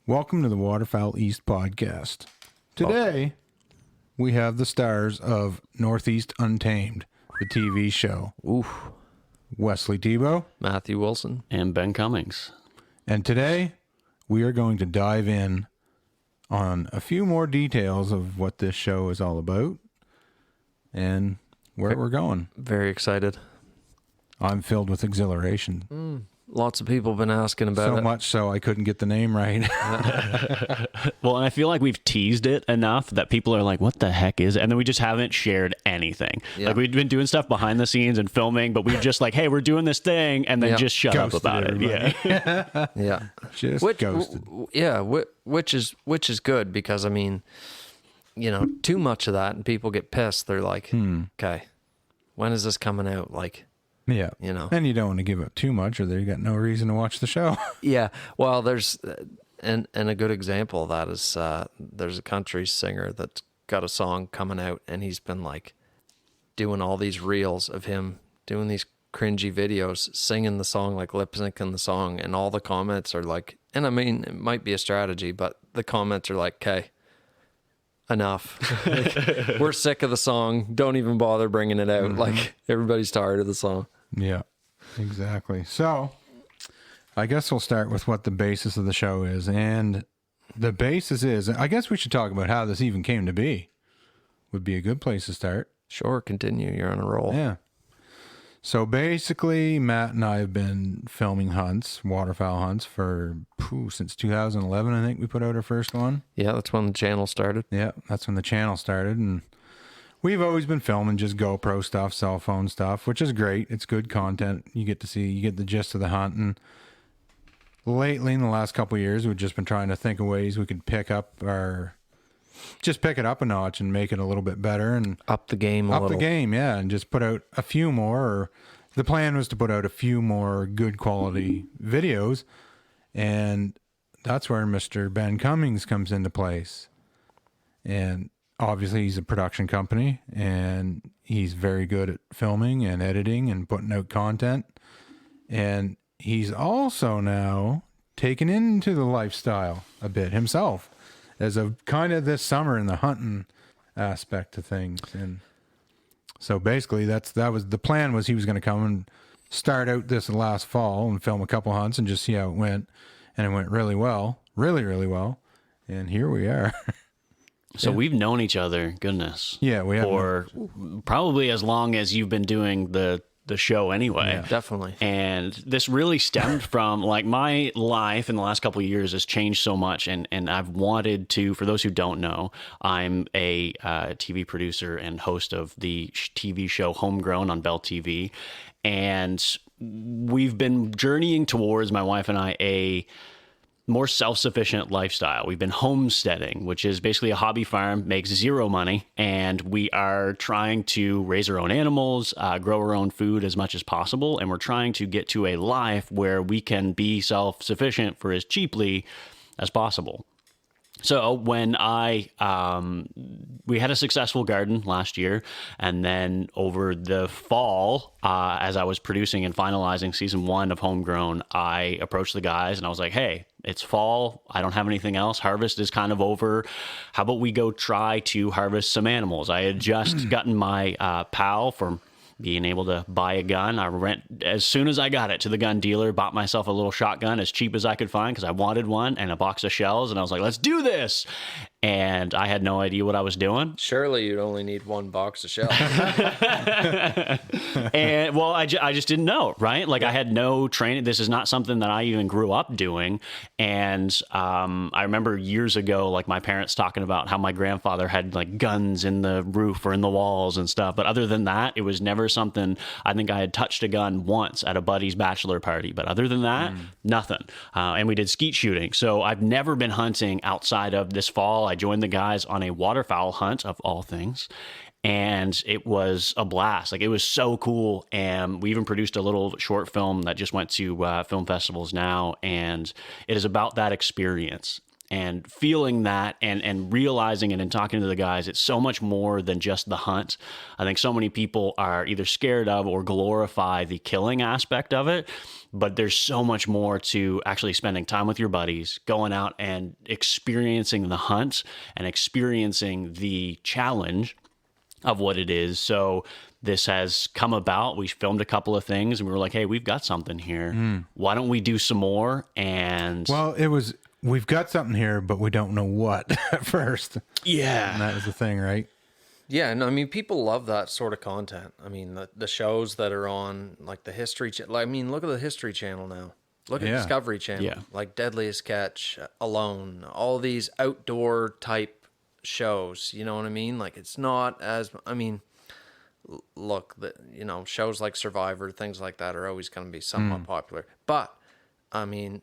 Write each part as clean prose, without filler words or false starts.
Welcome to the Waterfowl East podcast. Today, we have the stars of Northeast Untamed, the TV show. Oof. Wesley Tebow. Matthew Wilson. And Ben Cummings. And today, we are going to dive in on a few more details of what this show is all about and where we're going. Very excited. I'm filled with exhilaration. Lots of people have been asking about So it. much so I couldn't get the name right. Well, and I feel like we've teased it enough that people are like, what the heck is it? And then we just haven't shared anything. Yeah. Like, we've been doing stuff behind the scenes and filming, but we've just like, hey, we're doing this thing, and then Yeah. just shut up Ghosted about everybody. it. Yeah. Yeah. Just ghosted. Which is good because, I mean, you know, too much of that and people get pissed. They're like, okay, when is this coming out? Like, Yeah. you know. And you don't want to give up too much or they got no reason to watch the show. Yeah. Well, there's, and a good example of that is there's a country singer that's got a song coming out and he's been like doing all these reels of him doing these cringy videos, singing the song, like lip syncing the song. And all the comments are like, and I mean, it might be a strategy, but the comments are like, okay, enough. Like, we're sick of the song. Don't even bother bringing it out. Like, everybody's tired of the song. Yeah, exactly. So I guess we'll start with what the basis of the show is. And the basis is, I guess we should talk about how this even came to be. Would be a good place to start. Sure, continue. You're on a roll. Yeah. So basically, Matt and I have been filming hunts, waterfowl hunts, for since 2011, I think we put out our first one. Yeah, that's when the channel started. Yeah, that's when the channel started. And we've always been filming just GoPro stuff, cell phone stuff, which is great. It's good content. You get the gist of the hunt. And lately, in the last couple of years, we've just been trying to think of ways we could pick it up a notch and make it a little bit better and Up the game a up little. the game, yeah, and just put out a few more. Or the plan was to put out a few more good quality videos, and that's where Mr. Ben Cummings comes into place. And obviously, he's a production company, and he's very good at filming and editing and putting out content. And he's also now taken into the lifestyle a bit himself, as of kind of this summer in the hunting aspect of things. And so basically that was the plan, was he was going to come and start out this last fall and film a couple hunts and just see how it went. And it went really well, really, really well. And here we are. So we've known each other, goodness. Yeah, we have. For probably as long as you've been doing the show anyway. Yeah. Definitely. And this really stemmed from, like, my life in the last couple of years has changed so much. And I've wanted to, for those who don't know, I'm a TV producer and host of the TV show Homegrown on Bell TV. And we've been journeying towards, my wife and I, a more self-sufficient lifestyle. We've been homesteading, which is basically a hobby farm, makes zero money, and we are trying to raise our own animals, grow our own food as much as possible, and we're trying to get to a life where we can be self-sufficient for as cheaply as possible. So when we had a successful garden last year, and then over the fall, as I was producing and finalizing season 1 of Homegrown, I approached the guys and I was like, hey, it's fall. I don't have anything else. Harvest is kind of over. How about we go try to harvest some animals? I had just gotten my PAL from being able to buy a gun. I went, as soon as I got it, to the gun dealer, bought myself a little shotgun as cheap as I could find because I wanted one, and a box of shells, and I was like, let's do this. And I had no idea what I was doing. Surely you'd only need one box of shells. And well, I just didn't know, right? Like, I had no training. This is not something that I even grew up doing. And I remember years ago, like, my parents talking about how my grandfather had, like, guns in the roof or in the walls and stuff. But other than that, it was never something. I think I had touched a gun once at a buddy's bachelor party. But other than that, nothing. And we did skeet shooting. So I've never been hunting outside of this fall. I joined the guys on a waterfowl hunt, of all things. And it was a blast. Like, it was so cool. And we even produced a little short film that just went to film festivals now. And it is about that experience. and feeling that and realizing it and talking to the guys, it's so much more than just the hunt. I think so many people are either scared of or glorify the killing aspect of it, but there's so much more to actually spending time with your buddies, going out and experiencing the hunt and experiencing the challenge of what it is. So this has come about. We filmed a couple of things and we were like, hey, we've got something here. Why don't we do some more? And Well, we've got something here, but we don't know what at first. yeah, And that was the thing, right? Yeah, and I mean, people love that sort of content. I mean, the shows that are on, like the History Channel. I mean, look at the History Channel now. Look at Yeah. Discovery Channel. Yeah. Like Deadliest Catch, Alone, all these outdoor type shows. You know what I mean? Like, it's not as, I mean, look, shows like Survivor, things like that are always going to be somewhat popular. But, I mean,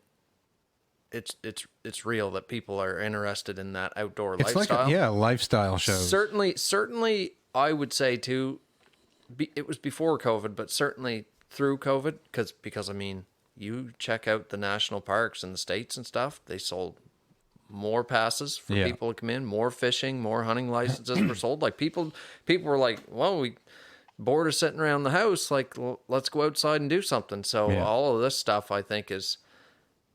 it's real that people are interested in that outdoor It's lifestyle. like lifestyle shows. Certainly, I would say too. It was before COVID, but certainly through COVID, because I mean, you check out the national parks in the States and stuff. They sold more passes for Yeah. people to come in, more fishing, more hunting licenses were sold. Like people were like, well, we bored of sitting around the house. Like, well, let's go outside and do something. So Yeah. all of this stuff, I think, is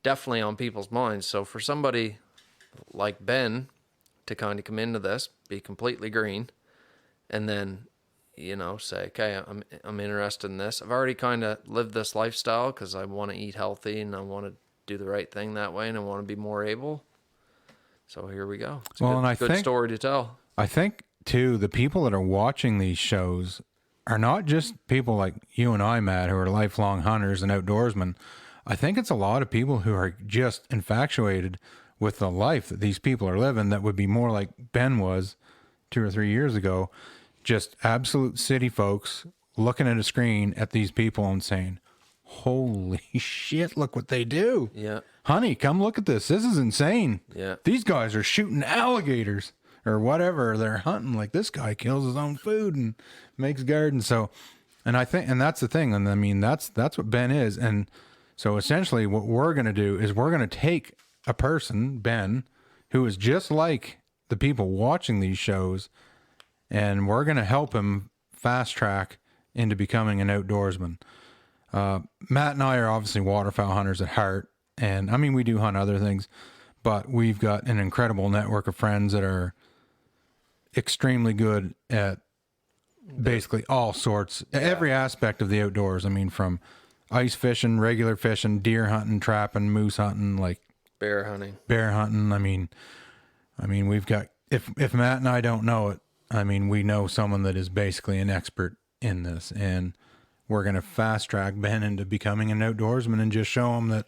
definitely on people's minds. So for somebody like Ben to kind of come into this, be completely green, and then, say, okay, I'm interested in this. I've already kind of lived this lifestyle because I want to eat healthy and I want to do the right thing that way and I want to be more able. So here we go. It's a Well, good, and I good think- story to tell. I think too, the people that are watching these shows are not just people like you and I, Matt, who are lifelong hunters and outdoorsmen. I think it's a lot of people who are just infatuated with the life that these people are living that would be more like Ben was 2 or 3 years ago. Just absolute city folks looking at a screen at these people and saying, holy shit, look what they do. Yeah. Honey, come look at this. This is insane. Yeah. These guys are shooting alligators or whatever they're hunting. Like, this guy kills his own food and makes gardens. So, and I think, and that's the thing. And I mean, that's what Ben is. And so essentially what we're going to do is we're going to take a person, Ben, who is just like the people watching these shows, and we're going to help him fast track into becoming an outdoorsman. Matt and I are obviously waterfowl hunters at heart. And I mean, we do hunt other things, but we've got an incredible network of friends that are extremely good at basically all sorts, every aspect of the outdoors. I mean, from ice fishing, regular fishing, deer hunting, trapping, moose hunting, like Bear hunting. bear hunting. I mean, we've got, if Matt and I don't know it, I mean, we know someone that is basically an expert in this, and we're going to fast track Ben into becoming an outdoorsman and just show him that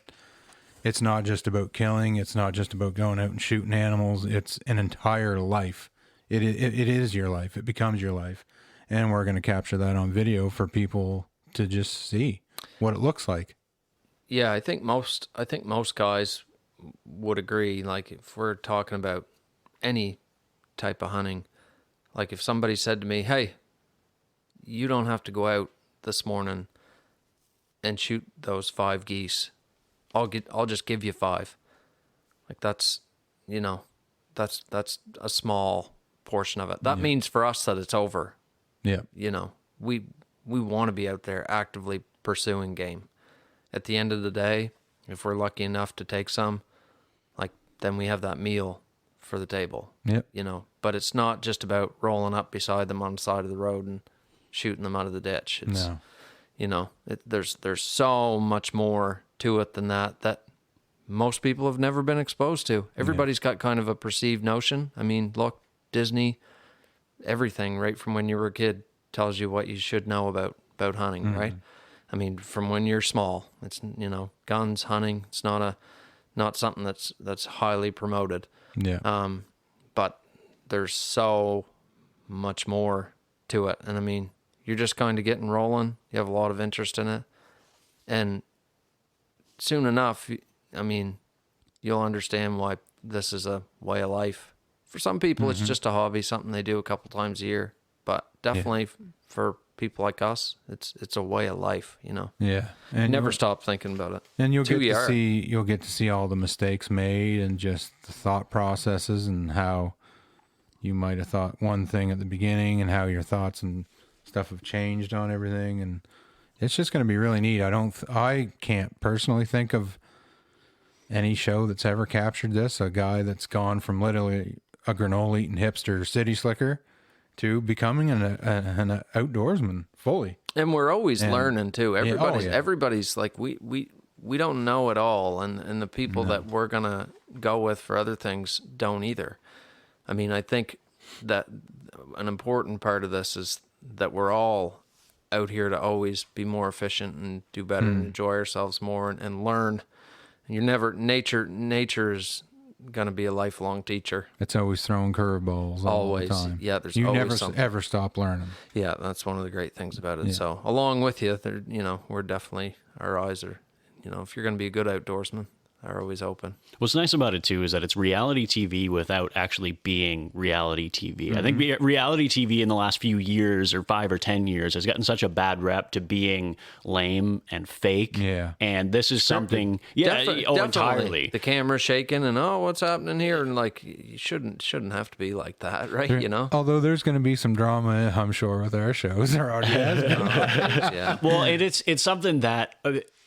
it's not just about killing. It's not just about going out and shooting animals. It's an entire life. It is your life. It becomes your life. And we're going to capture that on video for people to just see what it looks like. Yeah, I think most guys would agree. Like, if we're talking about any type of hunting, like if somebody said to me, hey, you don't have to go out this morning and shoot those 5 geese. I'll just give you 5. Like, that's a small portion of it. That means for us that it's over. Yeah. We want to be out there actively pursuing game. At the end of the day, if we're lucky enough to take some, like, then we have that meal for the table. Yep. But it's not just about rolling up beside them on the side of the road and shooting them out of the ditch. It's, No. there's so much more to it than that most people have never been exposed to. Everybody's got kind of a perceived notion. I mean, look, Disney, everything right from when you were a kid tells you what you should know about hunting, right? I mean, from when you're small, it's, guns, hunting, it's not something that's highly promoted. Yeah. But there's so much more to it. And I mean, you're just kind of getting rolling. You have a lot of interest in it. And soon enough, I mean, you'll understand why this is a way of life. For some people, it's just a hobby, something they do a couple times a year. But definitely for people like us, it's a way of life, you know. Yeah. And Never stop thinking about it. And you'll Till get you to are. see all the mistakes made and just the thought processes and how you might have thought one thing at the beginning and how your thoughts and stuff have changed on everything, and it's just going to be really neat. I can't personally think of any show that's ever captured this. A guy that's gone from literally a granola eating hipster city slicker to becoming an outdoorsman fully. And we're always learning too. Everybody's yeah. everybody's like we don't know it all, and the people that we're gonna go with for other things don't either. I mean, I think that an important part of this is that we're all out here to always be more efficient and do better and enjoy ourselves more and learn. And you're never nature's gonna be a lifelong teacher. It's always throwing curveballs all Always. the time. Yeah, there's you always never something. ever stop learning. Yeah, that's one of the great things about it. So along with you, we're definitely, our eyes are, if you're going to be a good outdoorsman, are always open. What's nice about it too is that it's reality TV without actually being reality TV. I think reality TV in the last few years or 5 or 10 years has gotten such a bad rep to being lame and fake. Yeah. And this is something, Definitely. entirely. The camera's shaking and what's happening here, and like you shouldn't have to be like that, right? Although there's going to be some drama, I'm sure, with our shows. There already has been. Yeah. Well, it's something that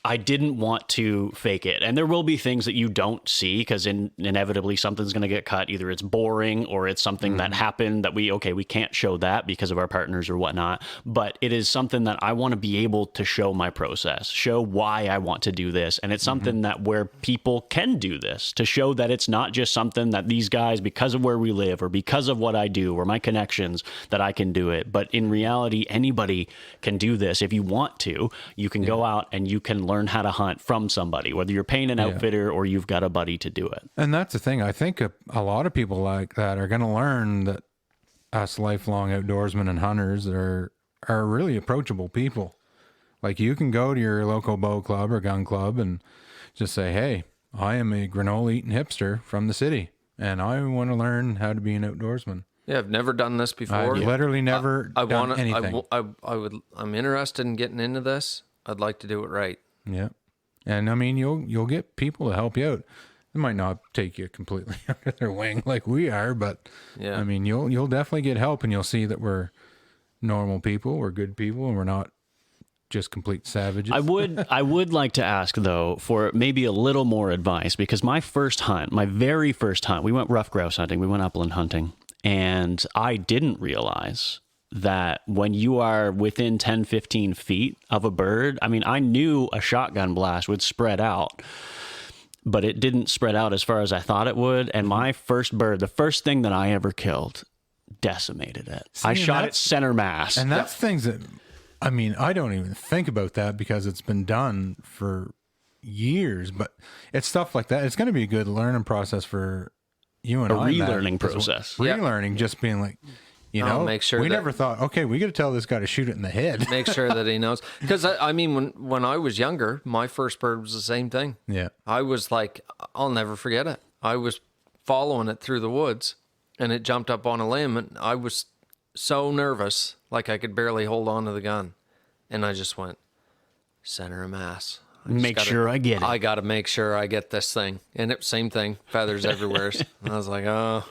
I didn't want to fake it. And there will be things that you don't see because inevitably something's going to get cut. Either it's boring or it's something that happened that we can't show that because of our partners or whatnot. But it is something that I want to be able to show my process, show why I want to do this. And it's something that where people can do this, to show that it's not just something that these guys, because of where we live or because of what I do or my connections, that I can do it. But in reality, anybody can do this. If you want to, you can go out and you can learn how to hunt from somebody, whether you're paying an outfitter or you've got a buddy to do it. And that's the thing. I think a lot of people like that are going to learn that us lifelong outdoorsmen and hunters are really approachable people. Like you can go to your local bow club or gun club and just say, hey, I am a granola eating hipster from the city and I want to learn how to be an outdoorsman. Yeah, I've never done this before. I've literally never done anything. I'm interested in getting into this. I'd like to do it right. Yeah. And I mean, you'll get people to help you out. It might not take you completely under their wing like we are, but Yeah. I mean, you'll definitely get help and you'll see that we're normal people, we're good people, and we're not just complete savages. I would like to ask though for maybe a little more advice, because my very first hunt, we went rough grouse hunting, we went upland hunting, and I didn't realize that when you are within 10, 15 feet of a bird, I mean, I knew a shotgun blast would spread out, but it didn't spread out as far as I thought it would. And my first bird, the first thing that I ever killed, decimated it. I shot it center mass. And that's things that, I mean, I don't even think about that because it's been done for years, but it's stuff like that. It's going to be a good learning process for you and A I. Matt, relearning as well. process. Relearning, just being like, Make sure we that- never thought, okay, we got to tell this guy to shoot it in the head. Make sure that he knows. Because, I mean, when I was younger, my first bird was the same thing. Yeah. I was like, I'll never forget it. I was following it through the woods, and it jumped up on a limb, and I was so nervous, like I could barely hold on to the gun. And I just went, center of mass. Make sure I get it. I got to make sure I get this thing. And it same thing, feathers everywhere. And I was like, oh.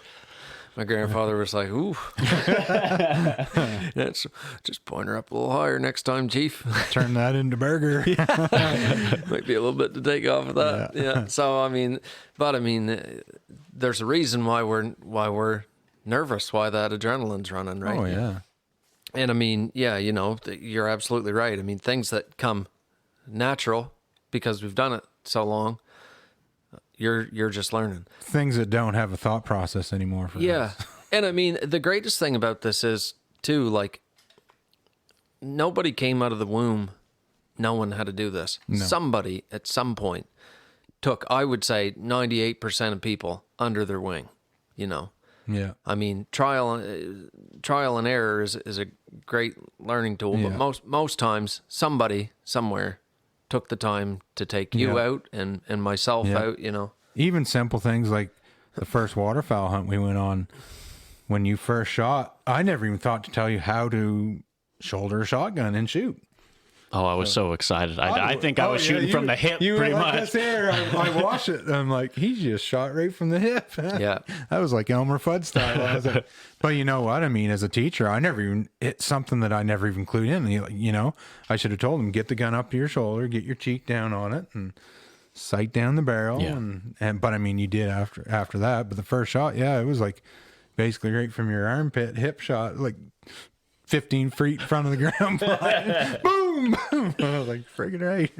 My grandfather was like, ooh. That's, just point her up a little higher next time, Chief. Turn that into burger. Might be a little bit to take off of that. Yeah. So, I mean, there's a reason why we're nervous, why that adrenaline's running, right? Oh, yeah. And I mean, yeah, you're absolutely right. I mean, things that come natural because we've done it so long, you're just learning. Things that don't have a thought process anymore for us. And I mean, the greatest thing about this is too, like, nobody came out of the womb knowing how to do this. No. Somebody at some point took, I would say, 98% of people under their wing, Yeah. I mean, trial and error is a great learning tool, Yeah. but most times somebody somewhere took the time to take you out and myself out, Even simple things like the first waterfowl hunt we went on, when you first shot, I never even thought to tell you how to shoulder a shotgun and shoot. Oh, I was so excited. I think I was yeah, shooting from the hip you pretty were like much. this here. I watched it. I'm like, he just shot right from the hip. Yeah. That was like Elmer Fudd style. I was like, but you know what? I mean, as a teacher, I never even, it's something that I never even clued in. You know, I should have told him, get the gun up to your shoulder, get your cheek down on it, and sight down the barrel. Yeah. But I mean, you did after that. But the first shot, yeah, it was like basically right from your armpit, hip shot, like 15 feet in front of the ground. Boom, boom. I was like, friggin' right.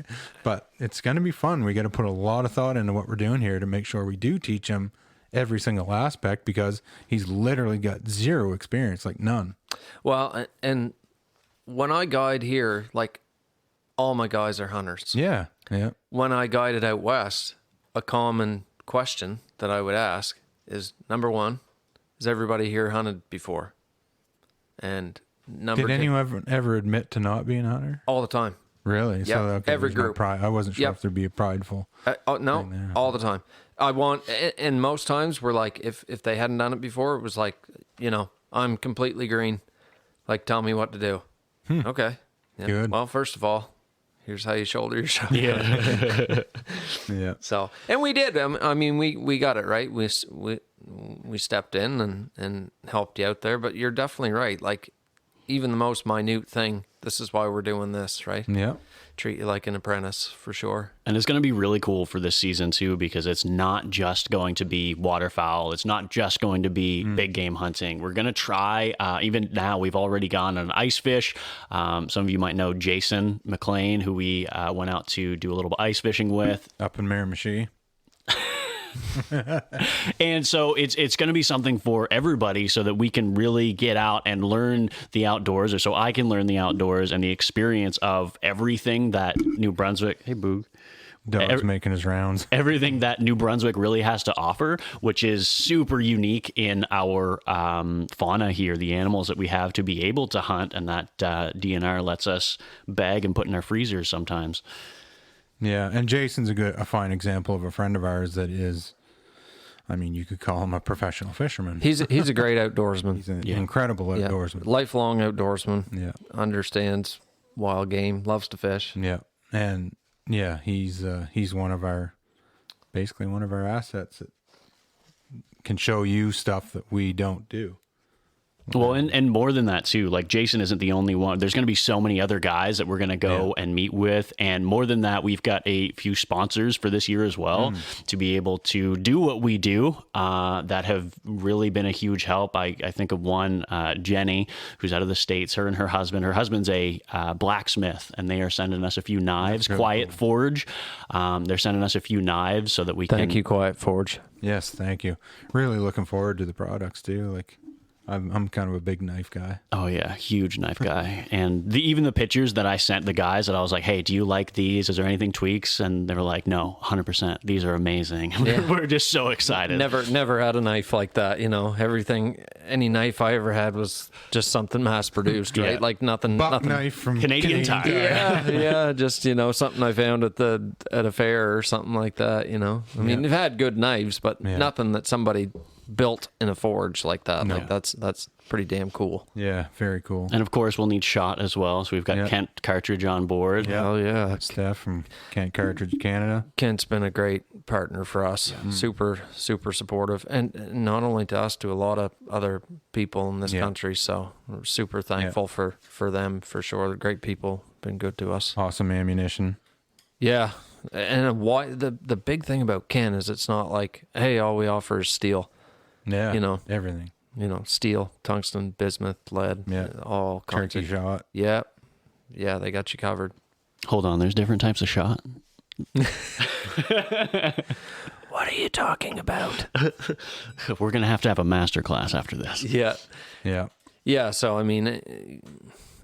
But it's going to be fun. We got to put a lot of thought into what we're doing here to make sure we do teach him every single aspect, because he's literally got zero experience, like none. Well, and when I guide here, like all my guys are hunters. Yeah. Yeah. When I guided out west, a common question that I would ask is, number one, has everybody here hunted before? And number Did two, anyone ever admit to not being a hunter? all the time. Really? Yep. okay, Every there's no group. pride. I wasn't sure Yep. if there'd be a prideful. No, there. all the time. I want, and most times we're like, if they hadn't done it before, it was like, you know, I'm completely green. Like, tell me what to do. Okay. Yeah. Good. Well, first of all, here's how you shoulder your shot. Yeah. Yeah. So, and we did. I mean, we got it right. We stepped in and helped you out there. But you're definitely right. Like, even the most minute thing, this is why we're doing this, right? Yeah. Treat you like an apprentice for sure. And it's going to be really cool for this season too, because it's not just going to be waterfowl. It's not just going to be big game hunting. We're going to try, even now we've already gone on ice fish. Some of you might know Jason McLean, who we went out to do a little ice fishing with. Up in Miramichi. And so it's going to be something for everybody, so that we can really get out and learn the outdoors, or so I can learn the outdoors and the experience of everything that New Brunswick, hey Boog, Dog's making his rounds. everything that New Brunswick really has to offer, which is super unique in our fauna here, the animals that we have to be able to hunt, and that DNR lets us bag and put in our freezers sometimes. Yeah, and Jason's a fine example of a friend of ours that is, I mean, you could call him a professional fisherman. He's a great outdoorsman. He's an incredible Yeah. outdoorsman. Lifelong outdoorsman. Yeah. Understands wild game, loves to fish. Yeah, and yeah, he's basically one of our assets that can show you stuff that we don't do. Well, and more than that too, like Jason isn't the only one. There's going to be so many other guys that we're going to go and meet with. And more than that, we've got a few sponsors for this year as well to be able to do what we do that have really been a huge help. I think of one, Jenny, who's out of the States, her and her husband. Her husband's a blacksmith, and they are sending us a few knives. Quiet Forge. They're sending us a few knives so that we can... Thank you, Quiet Forge. Yes, thank you. Really looking forward to the products too. Like, I'm kind of a big knife guy. Oh yeah, huge knife guy. And even the pictures that I sent the guys, that I was like, hey, do you like these? Is there anything tweaks? And they were like, no, 100%. These are amazing. Yeah. We're just so excited. Never had a knife like that. You know, any knife I ever had was just something mass produced, right? Yeah. Like nothing. Knife from Canadian Tire. Yeah, just, you know, something I found at a fair or something like that. You know, I mean, they've had good knives, but nothing that somebody built in a forge like that. No. Like that's pretty damn cool. Yeah, very cool. And of course, we'll need shot as well. So we've got Kent Cartridge on board. Yeah. Oh yeah, Steph from Kent Cartridge, Canada. Kent's been a great partner for us. Super supportive, and not only to us, to a lot of other people in this country. So we're super thankful for them for sure. They're great people, been good to us. Awesome ammunition. Yeah, and why the big thing about Ken is it's not like, hey, all we offer is steel. Yeah, You know. everything. You know, steel, tungsten, bismuth, lead, all kinds Turkey of. shot. Yeah, they got you covered. Hold on, there's different types of shot. What are you talking about? We're going to have a master class after this. Yeah. Yeah. So I mean,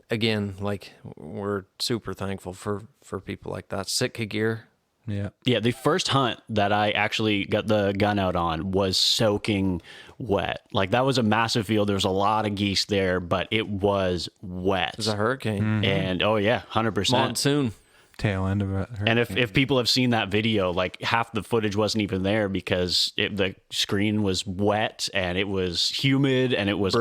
again, like, we're super thankful for people like that. Sitka gear. Yeah. Yeah, the first hunt that I actually got the gun out on was soaking wet. Like, that was a massive field. There was a lot of geese there, but it was wet. It was a hurricane. And, oh yeah, 100%. Monsoon. tail end of it. And if people have seen that video, like half the footage wasn't even there because the screen was wet and it was humid and it was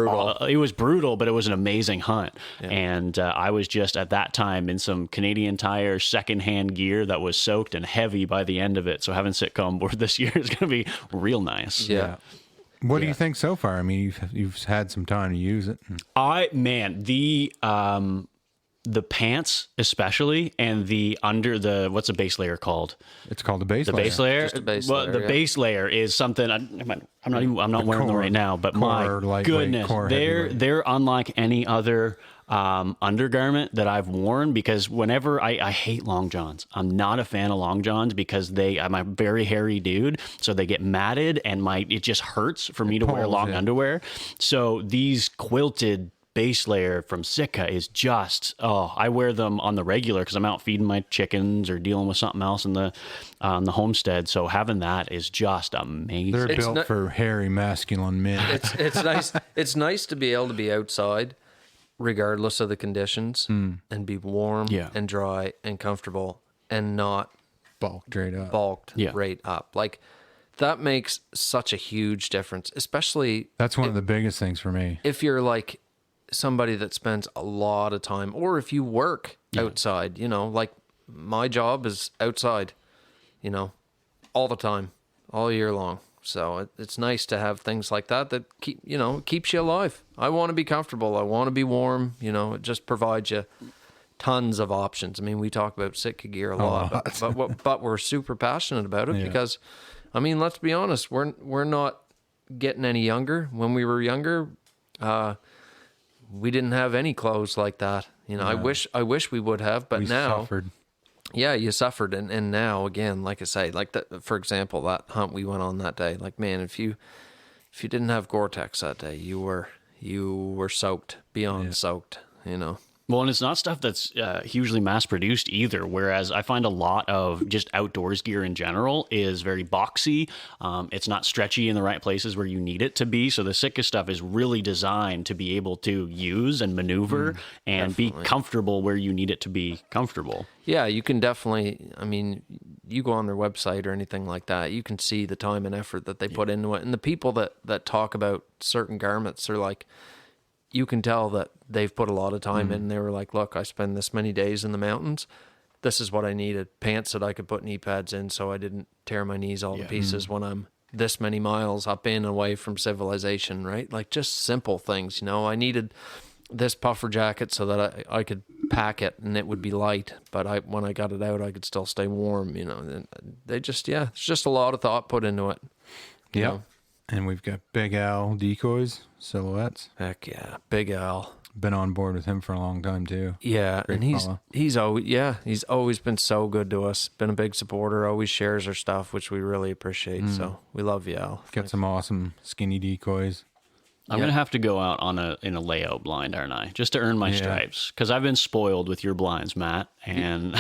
brutal, but it was an amazing hunt. Yeah. And I was just at that time in some Canadian Tire secondhand gear that was soaked and heavy by the end of it. So having Sitka on board this year is going to be real nice. Yeah. What do you think so far? I mean, you've had some time to use it. The pants especially, and the what's the base layer called? It's called the base layer. The base layer? Just a base layer, yeah. Base layer is something I'm not wearing them right now, but my goodness, they're unlike any other undergarment that I've worn, because whenever I hate long johns. I'm not a fan of long johns because I'm a very hairy dude, so they get matted and it just hurts for me to wear long underwear. So these quilted base layer from Sitka is just, I wear them on the regular because I'm out feeding my chickens or dealing with something else in the homestead. So having that is just amazing. They're built for hairy masculine men. It's nice. It's nice to be able to be outside regardless of the conditions and be warm and dry and comfortable and not bulked right up. Like, that makes such a huge difference, especially that's one of the biggest things for me. If you're like somebody that spends a lot of time, or if you work outside, like my job is outside, all the time, all year long. So it's nice to have things like that keeps you alive. I want to be comfortable. I want to be warm. It just provides you tons of options. I mean, we talk about Sitka gear a lot, but we're super passionate about it because, I mean, let's be honest, we're not getting any younger. When we were younger, we didn't have any clothes like that. I wish we would have, but now suffered. Yeah, you suffered, and now again, like I say, like that. For example, that hunt we went on that day, like, man, if you didn't have Gore-Tex that day, you were soaked beyond soaked. Well, and it's not stuff that's hugely mass-produced either, whereas I find a lot of just outdoors gear in general is very boxy. It's not stretchy in the right places where you need it to be, so the Sitka stuff is really designed to be able to use and maneuver and be comfortable where you need it to be comfortable. Yeah, you can definitely, I mean, you go on their website or anything like that, you can see the time and effort that they put into it, and the people that talk about certain garments are like, you can tell that they've put a lot of time in. They were like, look, I spend this many days in the mountains. This is what I needed. Pants that I could put knee pads in so I didn't tear my knees all to pieces when I'm this many miles up and away from civilization, right? Like, just simple things, I needed this puffer jacket so that I could pack it and it would be light, but when I got it out, I could still stay warm, And they just, it's just a lot of thought put into it. Yeah. And we've got Big Al decoys, silhouettes. Heck yeah, Big Al. Been on board with him for a long time too. Yeah, great and he's always been so good to us. Been a big supporter. Always shares our stuff, which we really appreciate. So we love you, Al. Got some awesome skinny decoys. I'm gonna have to go out in a layout blind, aren't I? Just to earn my stripes, because I've been spoiled with your blinds, Matt. And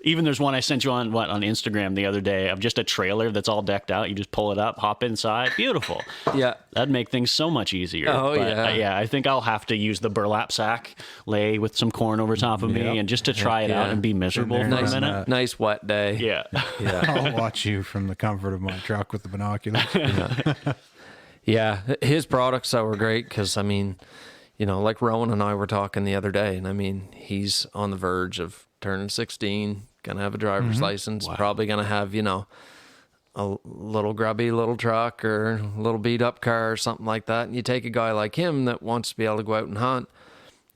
even there's one I sent you on Instagram the other day of just a trailer that's all decked out. You just pull it up, hop inside, beautiful. Yeah, that'd make things so much easier. Oh, but, yeah. I think I'll have to use the burlap sack, lay with some corn over top of me, and just to try it out and be miserable for a minute. Nice wet day. Yeah. I'll watch you from the comfort of my truck with the binoculars. Yeah, his products were great because, I mean, like Rowan and I were talking the other day, and I mean, he's on the verge of turning 16, going to have a driver's license, probably going to have, a little grubby little truck or a little beat up car or something like that. And you take a guy like him that wants to be able to go out and hunt,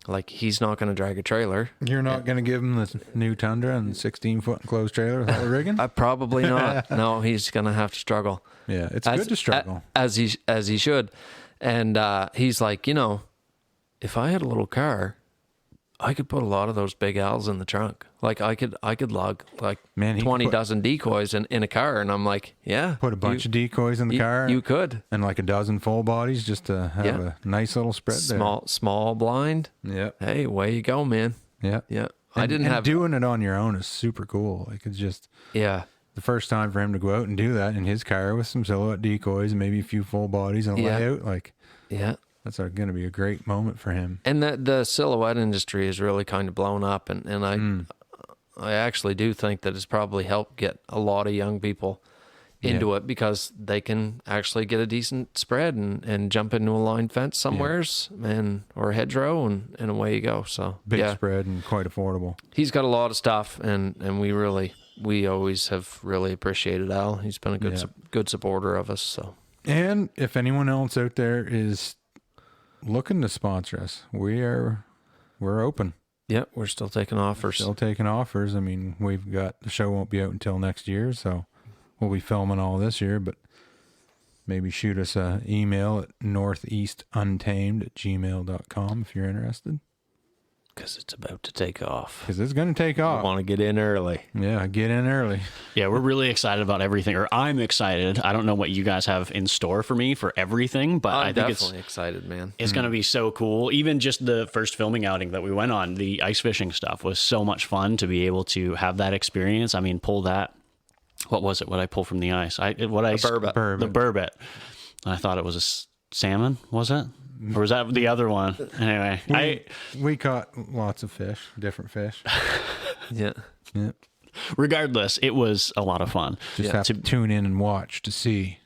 like, he's not going to drag a trailer. You're not going to give him the new Tundra and 16-foot enclosed trailer with all the rigging? Probably not. No, he's going to have to struggle. Yeah, it's good to struggle. As he should. And he's like, if I had a little car, I could put a lot of those Big Al's in the trunk. Like, I could lug like 20 dozen decoys in a car, and I'm like, yeah. Put a bunch of decoys in the car. You could. And like a dozen full bodies just to have a nice little spread there. Small blind. Yeah. Hey, away you go, man. Yeah. Yeah. Doing it on your own is super cool. Like, it's just the first time for him to go out and do that in his car with some silhouette decoys and maybe a few full bodies and a layout. Like, that's going to be a great moment for him. And the silhouette industry is really kind of blown up, and I actually do think that it's probably helped get a lot of young people into it because they can actually get a decent spread and jump into a line fence somewheres or a hedgerow and away you go. So Big spread and quite affordable. he's got a lot of stuff and we always have really appreciated Al. He's been a good supporter of us. So, and if anyone else out there is looking to sponsor us, we're open. yeah, we're still taking offers. Still taking offers. I mean, the show won't be out until next year, so we'll be filming all this year, but maybe shoot us an email at northeastuntamed@gmail.com if you're interested. Because it's about to take off. Because it's going to take I off. want to get in early. Yeah, get in early. Yeah, we're really excited about everything, or I'm excited. I don't know what you guys have in store for me for everything, but I think definitely excited, man. it's going to be so cool. Even just the first filming outing that we went on, the ice fishing stuff was so much fun to be able to have that experience. I mean, pull that. What was it? What I pulled from the ice? burbot. The burbot. I thought it was a salmon. Was it? Or was that the other one? Anyway, We caught lots of fish, different fish. Yeah. Yeah. regardless, it was a lot of fun. Just have to tune in and watch to see.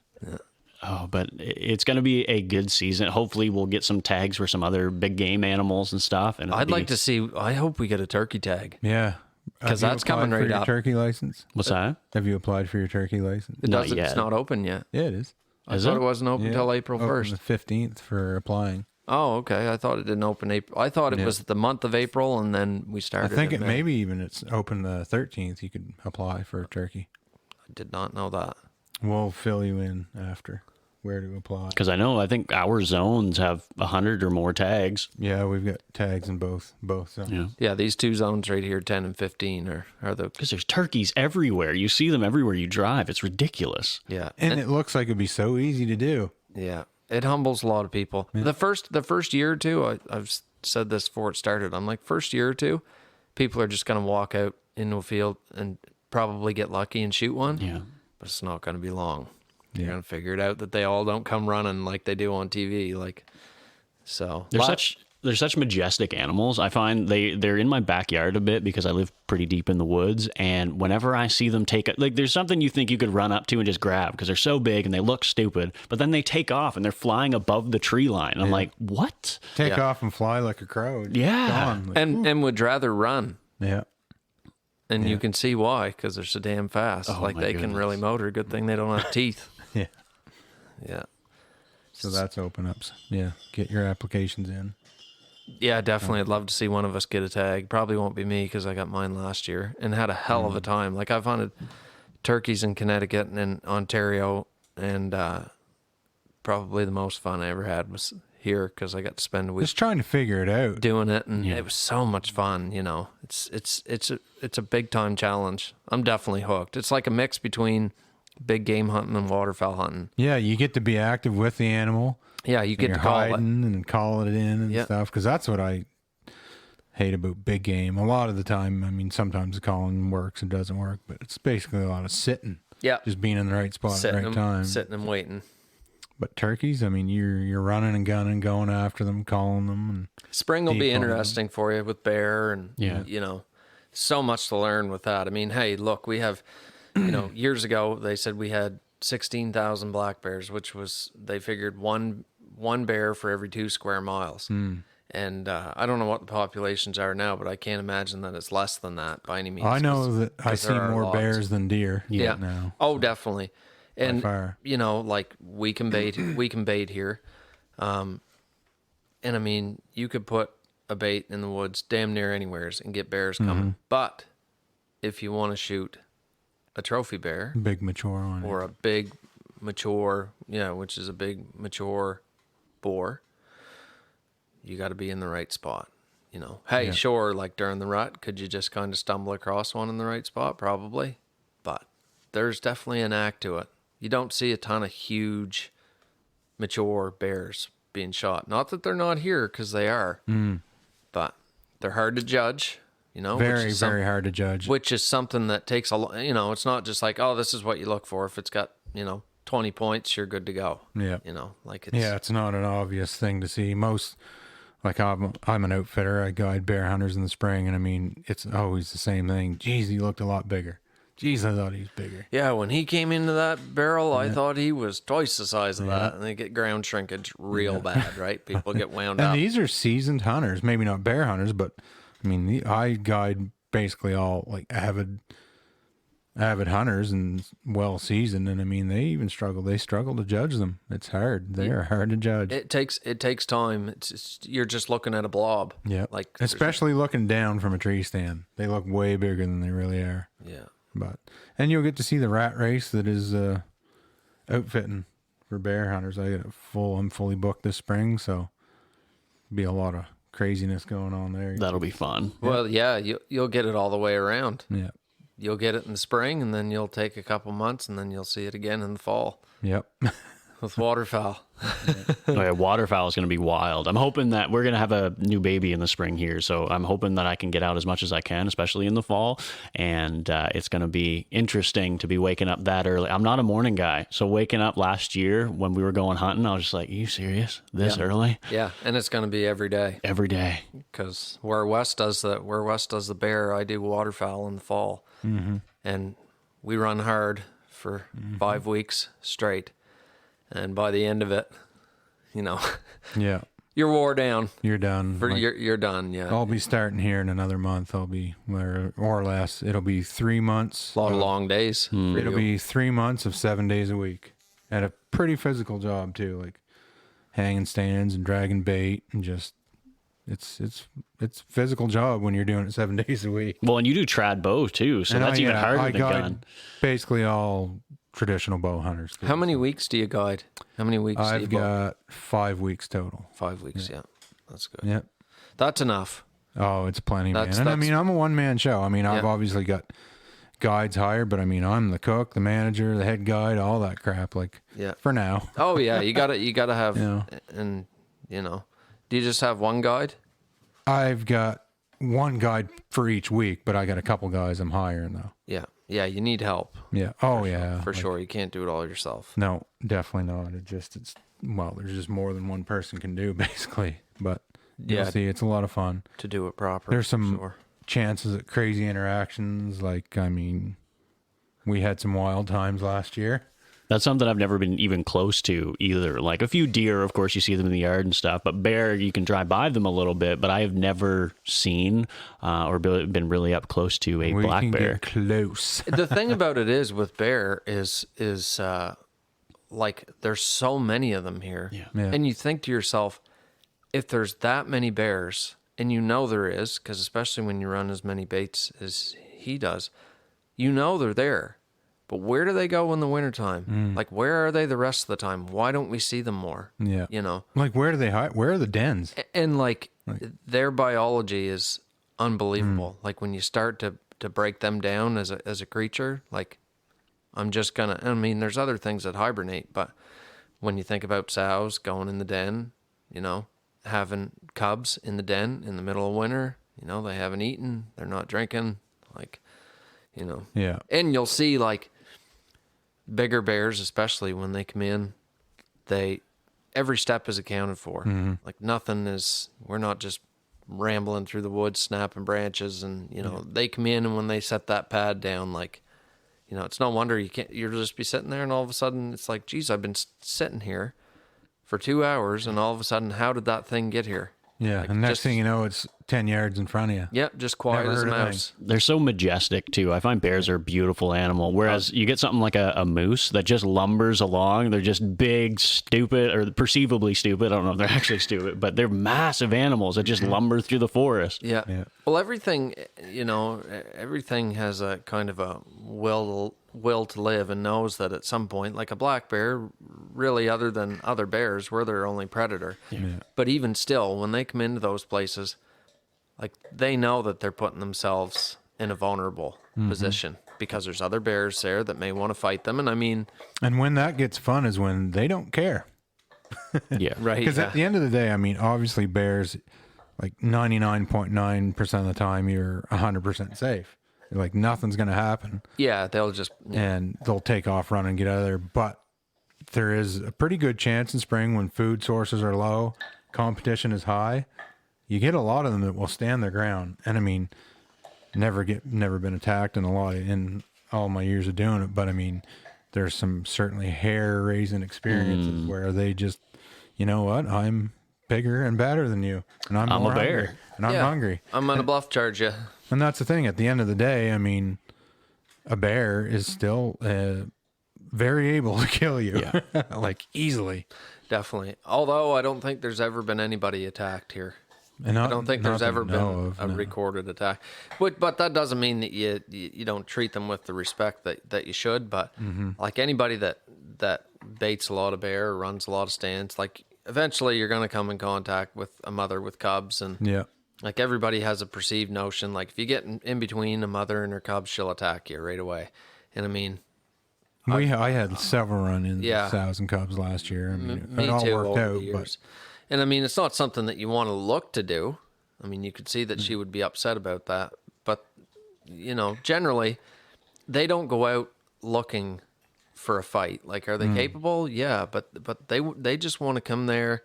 Oh, but it's going to be a good season. Hopefully, we'll get some tags for some other big game animals and stuff. And I'd like to see, I hope we get a turkey tag. Yeah. 'Cause Have you that's coming applied for right your up. turkey license? What's that? Have you applied for your turkey license? Not yet. It's not open yet. Yeah, it is. I thought it wasn't open Yeah. until April Open 1st. the 15th for applying. Oh, okay. I thought it didn't open April. I thought it was the month of April, and then we I started. think in May. maybe even it's open the 13th. You could apply for a turkey. I did not know that. We'll fill you in after where to apply. Because I think our zones have 100 or more tags. Yeah, we've got tags in both zones. Yeah. Yeah, these two zones right here, 10 and 15, are the Because there's turkeys everywhere. You see them everywhere you drive. It's ridiculous. yeah. And it looks like it'd be so easy to do. Yeah, it humbles a lot of people. The first year or two, I've said this before it started. I'm like, first year or two, people are just gonna walk out into a field and probably get lucky and shoot one. Yeah. But it's not gonna be long. You're Yeah. gonna figure it out that they all don't come running like they do on TV. Like, so They're such majestic animals. I find they're in my backyard a bit because I live pretty deep in the woods. And whenever I see them there's something you think you could run up to and just grab because they're so big and they look stupid. But then they take off and they're flying above the tree line. And I'm like, what? Take Yeah. off and fly like a crow. Yeah. Gone. Like, and would rather run. yeah. And you can see why, because they're so damn fast. Oh, like my they can really goodness. motor. Good thing they don't have teeth. Yeah. Yeah. So that's open ups. Yeah. Get your applications in. Yeah, definitely. I'd love to see one of us get a tag. Probably won't be me because I got mine last year and had a hell of a time. Like I've hunted turkeys in Connecticut and in Ontario, and probably the most fun I ever had was here because I got to spend a week Just trying to figure it out. doing it, and it was so much fun. You know, it's a big time challenge. I'm definitely hooked. It's like a mix between big game hunting and waterfowl hunting. Yeah, you get to be active with the animal. Yeah, you get You're to call it. hiding and calling it in and Yeah. stuff. Because that's what I hate about big game. A lot of the time, I mean, sometimes the calling works and doesn't work, but it's basically a lot of sitting. Yeah, Just being in the right spot at the right time. sitting and waiting. But turkeys, I mean, you're running and gunning, going after them, calling them, and Spring will be Deep on them. interesting for you with bear and Yeah. you know, so much to learn with that. I mean, hey, look, we have, years ago they said we had 16,000 black bears, which was they figured one bear for every 2 square miles. And I don't know what the populations are now, but I can't imagine that it's less than that by any means. I know 'cause- that I 'cause see there are more lots. bears than deer. Yeah. Now. Oh, definitely. And far. like we can bait here. And I mean, you could put a bait in the woods damn near anywheres and get bears coming. But if you want to shoot a trophy bear Big mature one. or a big mature, which is a big mature boar, you got to be in the right spot. Hey, sure, like during the rut, could you just kind of stumble across one in the right spot? Probably. But there's definitely an act to it. You don't see a ton of huge, mature bears being shot. Not that they're not here, because they are. But they're hard to judge, very, very hard to judge. which is something that takes a lot. It's not just like, oh, this is what you look for. If it's got, 20 points, you're good to go. Yeah. Like it's, Yeah, it's not an obvious thing to see. Most Like I'm an outfitter. I guide bear hunters in the spring, and I mean, it's always the same thing. Geez, he looked a lot bigger. Geez, I thought he was bigger. Yeah, when he came into that barrel, I thought he was twice the size of that, and they get ground shrinkage real bad, right? People get wound And up. these are seasoned hunters, maybe not bear hunters, but I mean, I guide basically all like avid hunters and well seasoned, and I mean, they struggle to judge them. It's hard. They are hard to judge. It takes time. You're just looking at a blob. Yeah, like especially looking down from a tree stand, they look way bigger than they really are. yeah. And you'll get to see the rat race that is outfitting for bear hunters. I'm fully booked this spring, so be a lot of craziness going on there. That'll be fun. Well, yeah, you'll get it all the way around. Yeah. You'll get it in the spring, and then you'll take a couple months, and then you'll see it again in the fall Yep. with waterfowl. Oh, yeah, waterfowl is going to be wild. I'm hoping that we're going to have a new baby in the spring here, so I'm hoping that I can get out as much as I can, especially in the fall. And it's going to be interesting to be waking up that early. I'm not a morning guy, so waking up last year when we were going hunting, I was just like, "Are you serious? This early?" Yeah, and it's going to be every day. Every day. Because where West does the bear, I do waterfowl in the fall, and we run hard for 5 weeks straight. And by the end of it, Yeah. you're wore down. You're done. You're done. Yeah, I'll be starting here in another month. I'll be more or less. It'll be 3 months. a lot of long days. for It'll you. be 3 months of 7 days a week, at a pretty physical job too, like hanging stands and dragging bait and just it's physical job when you're doing it 7 days a week. Well, and you do trad bow too, so And that's even harder I than guide gun. basically all traditional bow hunters. How many weeks do you guide? How many weeks? do you I've book? got 5 weeks total. 5 weeks. Yeah, that's good. Yep. That's enough. Oh, it's plenty, man. That's- And I that's- mean, I'm a one-man show. I mean, I've Yeah. obviously got guides hired, but I mean, I'm the cook, the manager, the head guide, all that crap. Like, Yeah. for now. Oh yeah, you gotta have, Yeah. and do you just have one guide? I've got one guide for each week, but I got a couple guys I'm hiring though. Yeah, yeah. You need help Yeah. Oh, yeah. for sure. You can't do it all yourself. No, definitely not. There's just more than one person can do basically. But you'll Yeah. see, it's a lot of fun. To do it proper. There's some Sure. chances at crazy interactions. Like, I mean, we had some wild times last year. That's something I've never been even close to either. Like a few deer, of course, you see them in the yard and stuff, but bear, you can drive by them a little bit, but I have never seen or been really up close to a We black can bear. get close. The thing about it is with bear is like there's so many of them here, Yeah. Yeah. and you think to yourself, if there's that many bears, and there is, because especially when you run as many baits as he does, they're there. But where do they go in the wintertime? Like, where are they the rest of the time? Why don't we see them more? Yeah. You know? Like, where do they hide? Where are the dens? And like their biology is unbelievable. Like when you start to break them down as a creature, like I mean, there's other things that hibernate, but when you think about sows going in the den, having cubs in the den in the middle of winter, they haven't eaten, they're not drinking, like, Yeah. and you'll see like bigger bears, especially when they come in, every step is accounted for. Like we're not just rambling through the woods, snapping branches, and they come in, and when they set that pad down, like, it's no wonder you'll just be sitting there, and all of a sudden it's like, geez, I've been sitting here for 2 hours, and all of a sudden, how did that thing get here? Yeah. Like, and next just- thing you know, it's 10 yards in front of you. Yep, just quiet Never as a heard a thing. mouse. They're so majestic too. I find bears are a beautiful animal. Whereas you get something like a moose that just lumbers along. They're just big, stupid, or perceivably stupid. I don't know if they're actually stupid, but they're massive animals that just lumber through the forest. Yeah. Yeah. Well, everything has a kind of a will to live, and knows that at some point, like a black bear, really, other than other bears, we're their only predator. Yeah. But even still, when they come into those places, like, they know that they're putting themselves in a vulnerable position because there's other bears there that may want to fight them. And I mean, And when that gets fun is when they don't care. Yeah. right. Because at the end of the day, I mean, obviously bears, like 99.9% of the time, you're 100% safe. Like, nothing's going to happen. Yeah, they'll just, And they'll take off, run, and get out of there. But there is a pretty good chance in spring when food sources are low competition is high, you get a lot of them that will stand their ground. And I mean, never been attacked in all my years of doing it. But I mean, there's some certainly hair raising experiences where they just, you know what, I'm bigger and better than you, and I'm more a bear. hungry, and I'm hungry. I'm gonna bluff charge you. And that's the thing. At the end of the day, I mean, a bear is still very able to kill you, like easily. Definitely. Although I don't think there's ever been anybody attacked here. And I don't think there's ever been a recorded attack. But that doesn't mean that you don't treat them with the respect that you should. But like anybody that baits a lot of bear, runs a lot of stands, like eventually you're going to come in contact with a mother with cubs. And like everybody has a perceived notion, like if you get in between a mother and her cubs, she'll attack you right away. And I mean, I had several run-ins with sows and cubs last year. I mean, it all worked out. But and I mean, it's not something that you want to look to do. I mean, you could see that she would be upset about that. But, you know, generally, they don't go out looking for a fight. Like, are they capable? Yeah, but they just want to come there,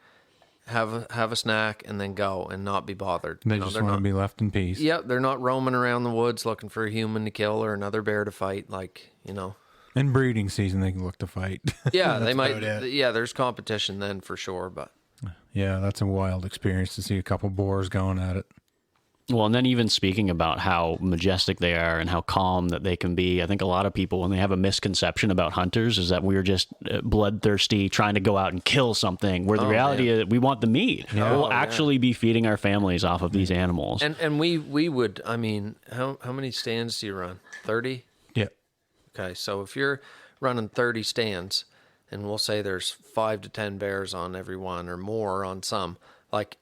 have a snack, and then go and not be bothered. They just want to be left in peace. Yeah, they're not roaming around the woods looking for a human to kill or another bear to fight. Like, you know. In breeding season, they can look to fight. Yeah, they might. Yeah, there's competition then for sure, but. Yeah, that's a wild experience to see a couple boars going at it. Well, and then even speaking about how majestic they are and how calm that they can be, I think a lot of people, when they have a misconception about hunters, is that we're just bloodthirsty trying to go out and kill something, where the reality is we want the meat. Yeah. We'll actually be feeding our families off of these animals. And we would, I mean, how many stands do you run? 30? Yeah. Okay, so if you're running 30 stands, and we'll say there's 5 to 10 bears on every one or more on some, like,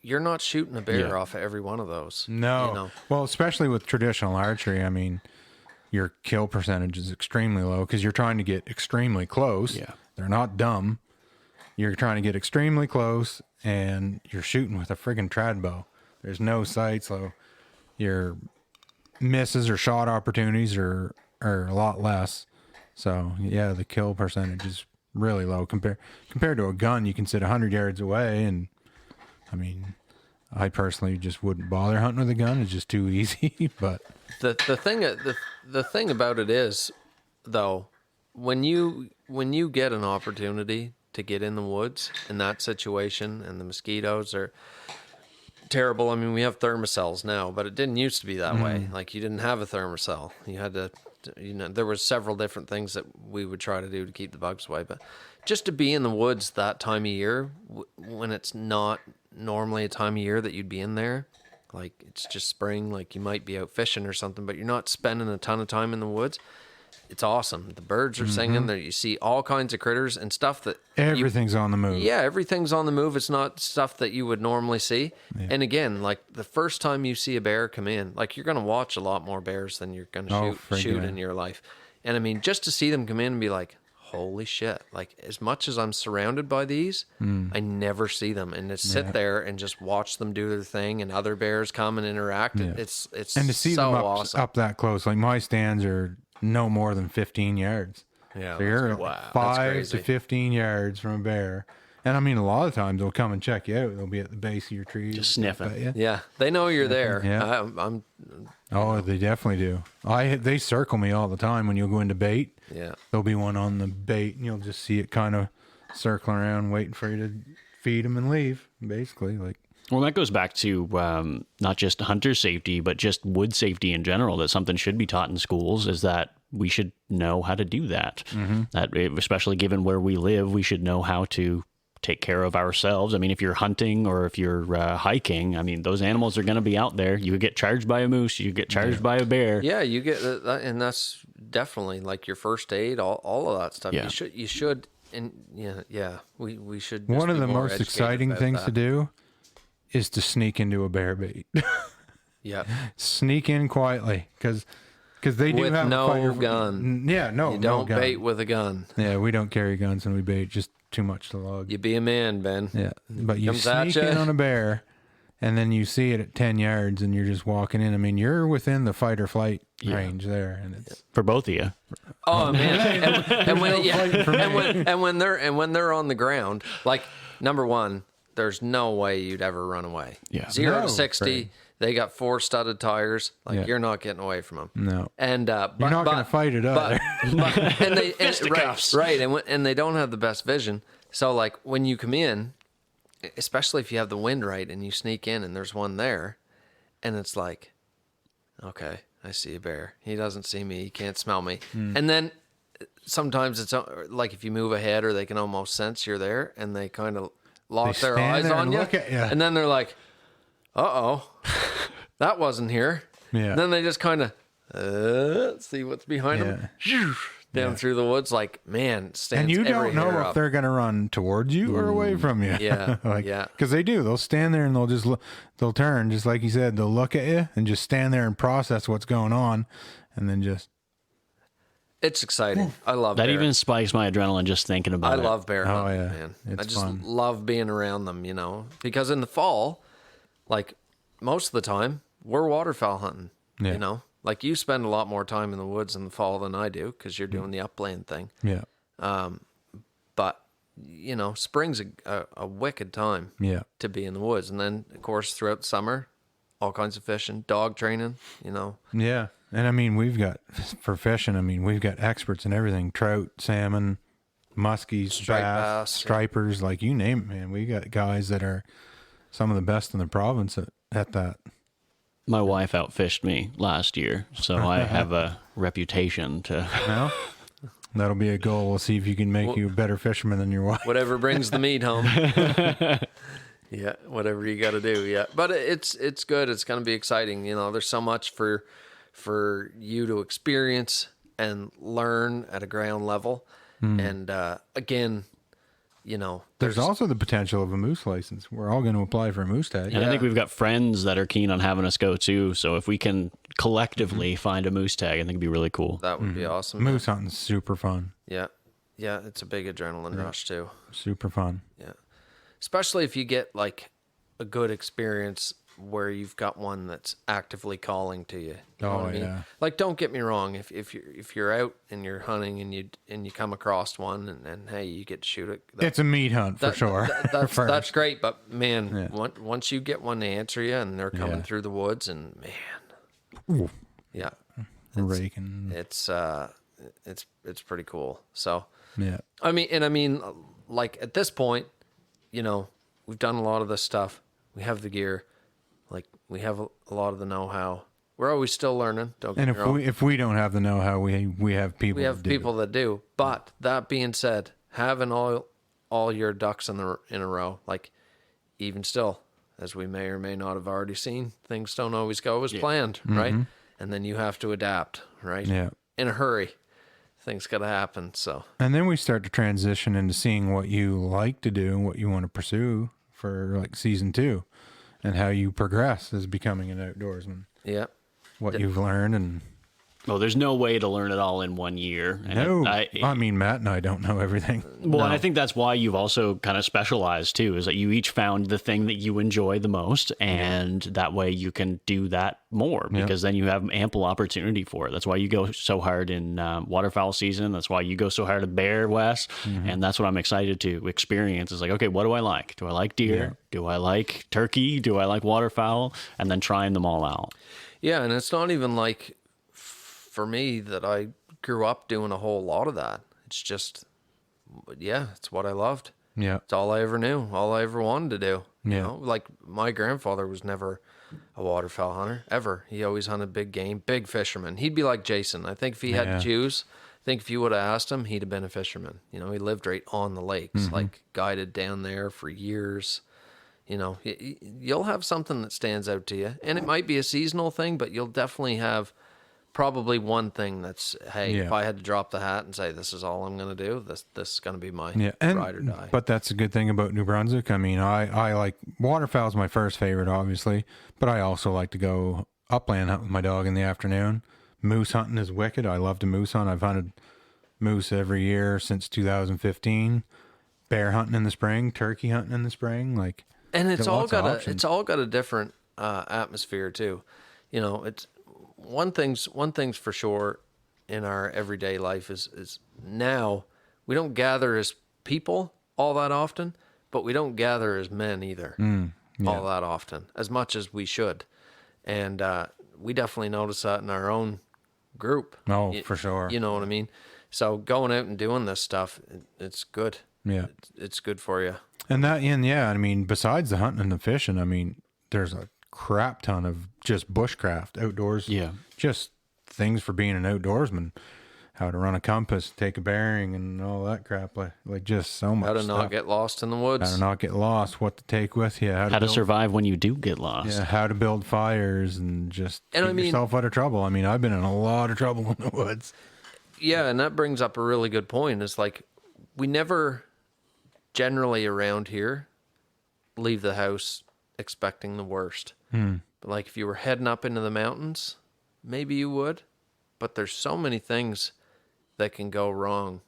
you're not shooting a bear off of every one of those. No. You know? Well, especially with traditional archery, I mean, your kill percentage is extremely low because you're trying to get extremely close. Yeah. They're not dumb. You're trying to get extremely close, and you're shooting with a friggin' trad bow. There's no sight, so your misses or shot opportunities are a lot less. So, yeah, the kill percentage is really low. Compared to a gun, you can sit 100 yards away, and, I mean, I personally just wouldn't bother hunting with a gun. It's just too easy. But the thing about it is, though, when you get an opportunity to get in the woods in that situation, and the mosquitoes are terrible. I mean, we have thermocells now, but it didn't used to be that way. Like, you didn't have a thermocell. You had to, you know, there was several different things that we would try to do to keep the bugs away. But just to be in the woods that time of year, when it's not normally a time of year that you'd be in there, like it's just spring, like you might be out fishing or something, but you're not spending a ton of time in the woods. It's awesome. The birds are singing there. You see all kinds of critters and stuff that everything's on the move. Yeah, everything's on the move. It's not stuff that you would normally see. Yeah. And again, like the first time you see a bear come in, like you're going to watch a lot more bears than you're going to shoot in your life. And I mean, just to see them come in and be like, holy shit. Like, as much as I'm surrounded by these, I never see them. And to sit there and just watch them do their thing and other bears come and interact, it's and to see so them awesome. up that close. Like, my stands are no more than 15 yards. Yeah. So you're 5 to 15 yards from a bear. And I mean, a lot of times they'll come and check you out. They'll be at the base of your tree. Just sniffing. Yeah. They know you're there. Yeah. Oh, they definitely do. They circle me all the time when you'll go into bait. Yeah. There'll be one on the bait, and you'll just see it kind of circling around, waiting for you to feed them and leave, basically. Like, well, that goes back to not just hunter safety, but just wood safety in general. That something should be taught in schools, is that we should know how to do that. That, especially given where we live, we should know how to take care of ourselves. I mean, if you're hunting or if you're hiking, I mean, those animals are going to be out there. You could get charged by a moose, you get charged by a bear. Yeah, you get that, and that's definitely like your first aid, all of that stuff. Yeah. You should, and we should. Just one of be the more most educated exciting about things that. to do is to sneak into a bear bait. Yeah, sneak in quietly, because they do with have no a fighter gun. Yeah, no, you no don't gun. bait with a gun. Yeah, we don't carry guns when we bait. Just too much to lug. You be a man, Ben. Yeah, but you Comes at sneak ya. in on a bear, and then you see it at 10 yards, and you're just walking in. I mean, you're within the fight or flight range there, and it's For both of you. Oh man! and when they're on the ground, like, number one, there's no way you'd ever run away. Yeah. 0 No, to 60, right. they got 4 studded tires. Like Yeah. you're not getting away from them. No. And You're not going to fight it either. and they Fisticuffs. right, and they don't have the best vision. So like when you come in, especially if you have the wind right and you sneak in and there's one there, and it's like, okay, I see a bear. He doesn't see me. He can't smell me. And then sometimes it's like if you move ahead, or they can almost sense you're there, and they kind of lock They their stand eyes there on and you, look at you. and then they're like, "Uh-oh, that wasn't here." Yeah. And then they just kind of see what's behind them. Down through the woods, like, man, stands And you every don't know hair if up. they're going to run towards you or away from you. Yeah, yeah. Because they do. They'll stand there and they'll just look. They'll turn, just like you said. They'll look at you and just stand there and process what's going on, and then just. It's exciting. I love That bear. even spikes my adrenaline just thinking I about it. love bear hunting, yeah. man. It's I just fun. love being around them, because in the fall, like most of the time, we're waterfowl hunting, Yeah. Like you spend a lot more time in the woods in the fall than I do because you're doing the upland thing. Yeah. But, spring's a wicked time Yeah. to be in the woods. And then, of course, throughout the summer, all kinds of fishing, dog training, Yeah. And I mean, for fishing, we've got experts in everything: trout, salmon, muskies, Striped bass, bass, yeah. stripers, like you name it, man. We got guys that are some of the best in the province at that. My wife outfished me last year, so I have a reputation to. Well, that'll be a goal. We'll see if you can make you a better fisherman than your wife. whatever brings the meat home. Yeah, whatever you got to do. Yeah, but it's good. It's going to be exciting. There's so much for you to experience and learn at a ground level. And again, There's also the potential of a moose license. We're all going to apply for a moose tag. And I think we've got friends that are keen on having us go too. So if we can collectively find a moose tag, I think it'd be really cool. that would be awesome. Moose hunting's super fun. Yeah, yeah, it's a big adrenaline rush too. Super fun. Yeah, especially if you get like a good experience where you've got one that's actively calling to you. You know Oh, what I mean? yeah. Like, don't get me wrong. If you're out and you're hunting and you come across one and hey, you get to shoot it. It's a meat hunt for sure. That's First. that's great. But man, once you get one to answer you and they're coming Yeah. through the woods and man, yeah, Raking. it's pretty cool. So Yeah. I mean, like at this point, we've done a lot of this stuff. We have the gear, like we have a lot of the know-how. We're always still learning. Don't get And me wrong. if we don't have the know-how, we have people. We have that do. people that do. But that being said, having all your ducks in a row, like even still, as we may or may not have already seen, things don't always go as planned, right? And then you have to adapt, right? Yeah. In a hurry, things got to happen. So And then we start to transition into seeing what you like to do and what you want to pursue for like season 2, and how you progress as becoming an outdoorsman. yeah, What you've learned and. Well, there's no way to learn it all in 1 year. And No, I Matt and I don't know everything. Well, and I think that's why you've also kind of specialized too, is that you each found the thing that you enjoy the most, and that way you can do that more because then you have ample opportunity for it. That's why you go so hard in waterfowl season. That's why you go so hard at bear, Wes, and that's what I'm excited to experience. Is like, okay, what do I like? Do I like deer? Yeah. Do I like turkey? Do I like waterfowl? And then trying them all out. yeah, and it's not even like for me that I grew up doing a whole lot of that. It's just, it's what I loved. Yeah. It's all I ever knew, all I ever wanted to do. You Yeah. know, like my grandfather was never a waterfowl hunter, ever. He always hunted big game, big fisherman. He'd be like Jason. I think if he had Yeah. to choose, I think if you would have asked him, he'd have been a fisherman. He lived right on the lakes, like guided down there for years. You'll have something that stands out to you. And it might be a seasonal thing, but you'll definitely have probably one thing that's, hey, if Yeah. I had to drop the hat and say, this is all I'm going to do, this is going to be my ride or die. But that's a good thing about New Brunswick. I mean, I like waterfowl's my first favorite, obviously, but I also like to go upland hunt with my dog in the afternoon. Moose hunting is wicked. I love to moose hunt. I've hunted moose every year since 2015. Bear hunting in the spring, turkey hunting in the spring, like. And it's there are all lots of got options. a different atmosphere too. It's one thing's for sure in our everyday life is now we don't gather as people all that often, but we don't gather as men either all that often, as much as we should. And we definitely notice that in our own group. Oh, for sure. You know what I mean? So going out and doing this stuff, it's good. Yeah. It's good for you. And I mean, besides the hunting and the fishing, I mean, there's a crap ton of just bushcraft outdoors. Yeah. Just things for being an outdoorsman. How to run a compass, take a bearing, and all that crap. Like just so much How to stuff. not get lost in the woods. How to not get lost, what to take with you, How to build, survive when you do get lost. yeah, how to build fires and just And get I mean- yourself out of trouble. I mean, I've been in a lot of trouble in the woods. Yeah, and that brings up a really good point. It's like we never generally around here leave the house expecting the worst. But like if you were heading up into the mountains, maybe you would. But there's so many things that can go wrong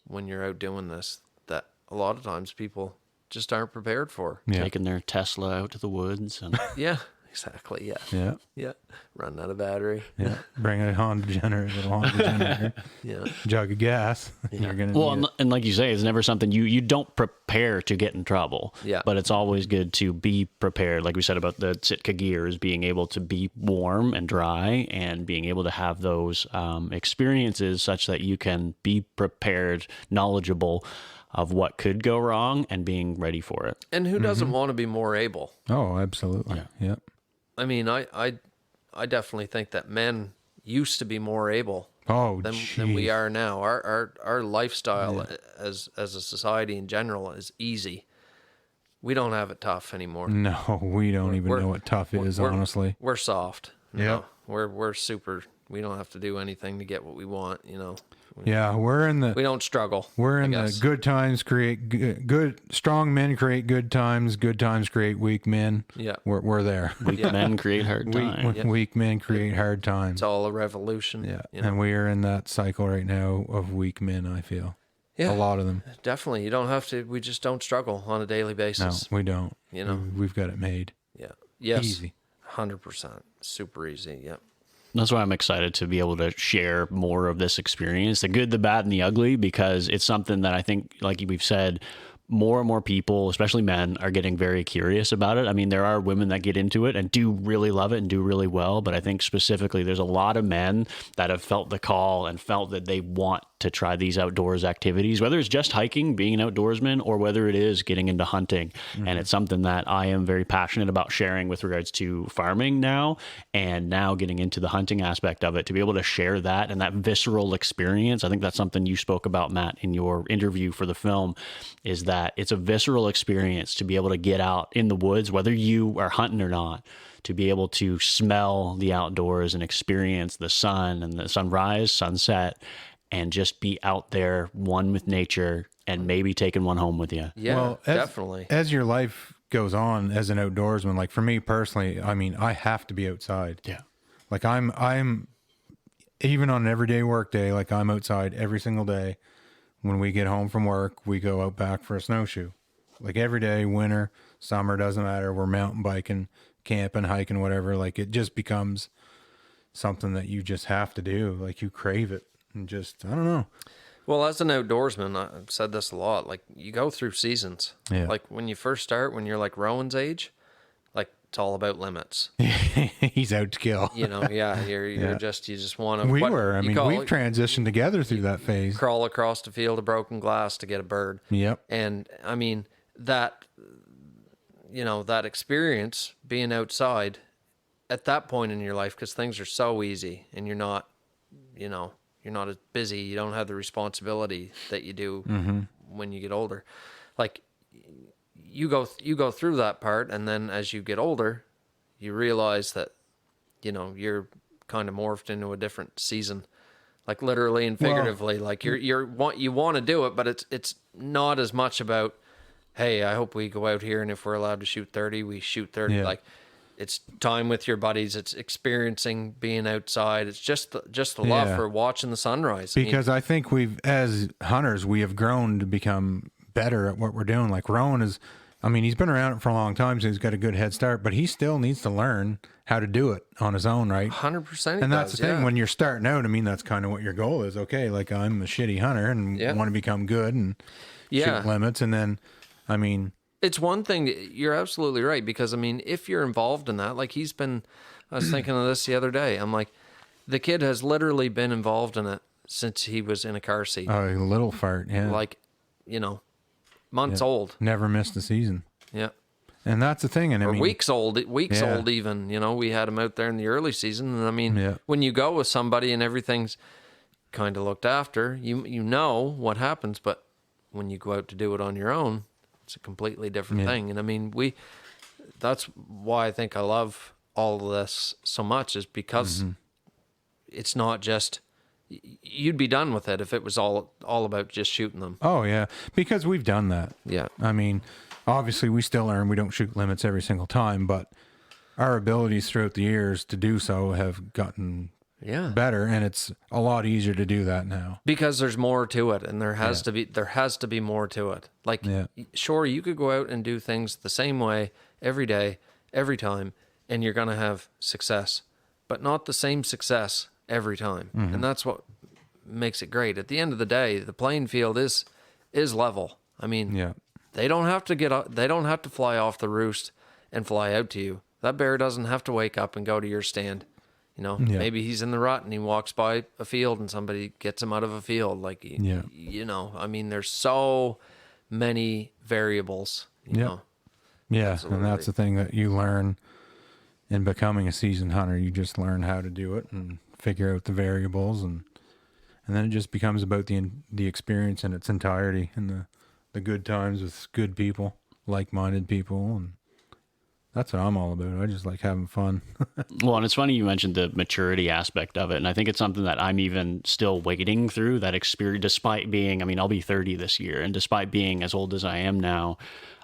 when you're out doing this that a lot of times people just aren't prepared for. Yeah. Taking their Tesla out to the woods. And Yeah, exactly. Yeah. Yeah. Yeah. Running out of battery. Yeah. Bring a Honda generator, little Honda generator, Yeah. jug of gas. You're gonna well, need it. and like you say, it's never something you don't prepare to get in trouble. Yeah. But it's always good to be prepared. Like we said about the Sitka gears, being able to be warm and dry and being able to have those experiences such that you can be prepared, knowledgeable of what could go wrong and being ready for it. And who doesn't want to be more able? Oh, absolutely. Yep. I mean, I definitely think that men used to be more able Oh, than we geez. are now. Our lifestyle as a society in general is easy. We don't have it tough anymore. No, we don't even We're- know what tough is, we're- honestly. We're soft. You Yep. know? We're super. We don't have to do anything to get what we want. You know, Yeah, we're in we the don't struggle. we're I in the guess. good times create good strong men create good times create weak men. Yeah. We're there. Weak men create hard times. Weak men create hard times. It's all a revolution. Yeah, You know? and we are in that cycle right now of weak men. I feel Yeah. a lot of them. Definitely. You don't have to. We just don't struggle on a daily No, basis. we don't. You know. We've got it made Yeah. Yes. easy. 100%. Super easy. Yep. That's why I'm excited to be able to share more of this experience, the good, the bad, and the ugly, because it's something that I think, like we've said, more and more people, especially men, are getting very curious about it. I mean, there are women that get into it and do really love it and do really well, but I think specifically there's a lot of men that have felt the call and felt that they want to try these outdoors activities, whether it's just hiking, being an outdoorsman, or whether it is getting into hunting. And it's something that I am very passionate about sharing with regards to farming now, and now getting into the hunting aspect of it, to be able to share that and that visceral experience. I think that's something you spoke about, Matt, in your interview for the film, is that it's a visceral experience to be able to get out in the woods, whether you are hunting or not, to be able to smell the outdoors and experience the sun and the sunrise, sunset, and just be out there, one with nature, and maybe taking one home with you. Yeah. Well, Definitely. As your life goes on as an outdoorsman, like for me personally, I mean, I have to be outside. Yeah. Like I'm even on an everyday work day, like I'm outside every single day. When we get home from work, we go out back for a snowshoe. Like every day, winter, summer, doesn't matter. We're mountain biking, camping, hiking, whatever. Like it just becomes something that you just have to do. Like you crave it and just, I don't know. Well, as an outdoorsman, I've said this a lot. Like you go through seasons. Yeah. Like when you first start, when you're like Rowan's age, like it's all about limits. He's out to kill. You know, yeah. You just want to. We've transitioned together through that phase. Crawl across a field of broken glass to get a bird. Yep. And I mean that experience being outside at that point in your life, because things are so easy and you're not as busy. You don't have the responsibility that you do when you get older. Like you go through that part, and then as you get older, you realize that, you're kind of morphed into a different season, like literally and figuratively. Like you want to do it, but it's not as much about, hey, I hope we go out here, and if we're allowed to shoot 30, we shoot 30. Yeah. Like it's time with your buddies. It's experiencing being outside. It's just the love Yeah. for watching the sunrise. I mean, Because I think as hunters, we have grown to become better at what we're doing. Like Rowan he's been around it for a long time, so he's got a good head start, but he still needs to learn how to do it on his own, right? 100%. And that's the thing, when you're starting out, I mean, that's kind of what your goal is. Okay, like I'm a shitty hunter and Yeah. want to become good and Yeah. shoot limits. And then, I mean, It's one thing, you're absolutely right, because I mean, if you're involved in that, like I was thinking of this the other day. I'm like, the kid has literally been involved in it since he was in a car seat. Oh, a little fart, yeah. Like, months old. Never missed a season. Yeah. And that's the thing. And I Or mean, weeks old even. We had him out there in the early season. And I mean, when you go with somebody and everything's kind of looked after, you know what happens. But when you go out to do it on your own, it's a completely different thing. And I mean, that's why I think I love all of this so much, is because it's not just, you'd be done with it if it was all about just shooting them. Oh yeah, because we've done that. Yeah. I mean, obviously we still learn. We don't shoot limits every single time, but our abilities throughout the years to do so have gotten better, and it's a lot easier to do that now. Because there's more to it, and there has to be more to it. Like, sure, you could go out and do things the same way every day, every time, and you're going to have success, but not the same success every time. And that's what makes it great. At the end of the day, the playing field is level. I mean, they don't have to fly off the roost and fly out to you. That bear doesn't have to wake up and go to your stand. Maybe he's in the rut and he walks by a field and somebody gets him out of a field. Like, I mean, there's so many variables, know. Yeah. Absolutely. And that's the thing that you learn in becoming a seasoned hunter. You just learn how to do it and figure out the variables, and then it just becomes about the experience in its entirety, and the good times with good people, like-minded people, and that's what I'm all about. I just like having fun. Well, and it's funny you mentioned the maturity aspect of it, and I think it's something that I'm even still wading through, that experience, despite being, I mean, I'll be 30 this year, and despite being as old as I am now,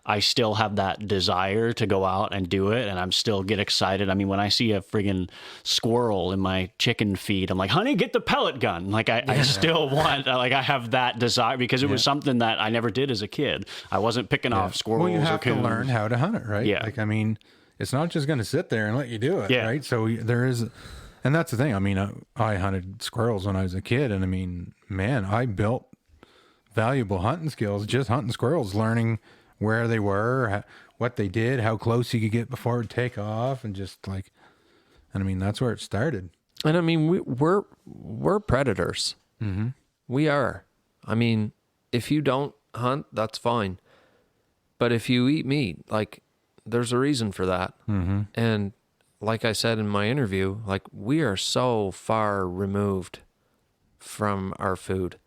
I still have that desire to go out and do it, and I'm still get excited. I mean, when I see a friggin' squirrel in my chicken feed, I'm like, honey, get the pellet gun. Like, I still want, like, I have that desire, because it was something that I never did as a kid. I wasn't picking off squirrels. Well, you have or coons. to learn how to hunt it, right? Yeah. Like, I mean, it's not just going to sit there and let you do it, right? So there is, and that's the thing. I mean, I hunted squirrels when I was a kid, and I mean, man, I built valuable hunting skills just hunting squirrels, learning where they were, what they did, how close you could get before it would take off, and just like, and I mean, that's where it started. And I mean, we're predators. Mm-hmm. We are. I mean, if you don't hunt, that's fine. But if you eat meat, like, there's a reason for that. Mm-hmm. And like I said in my interview, like, we are so far removed from our food.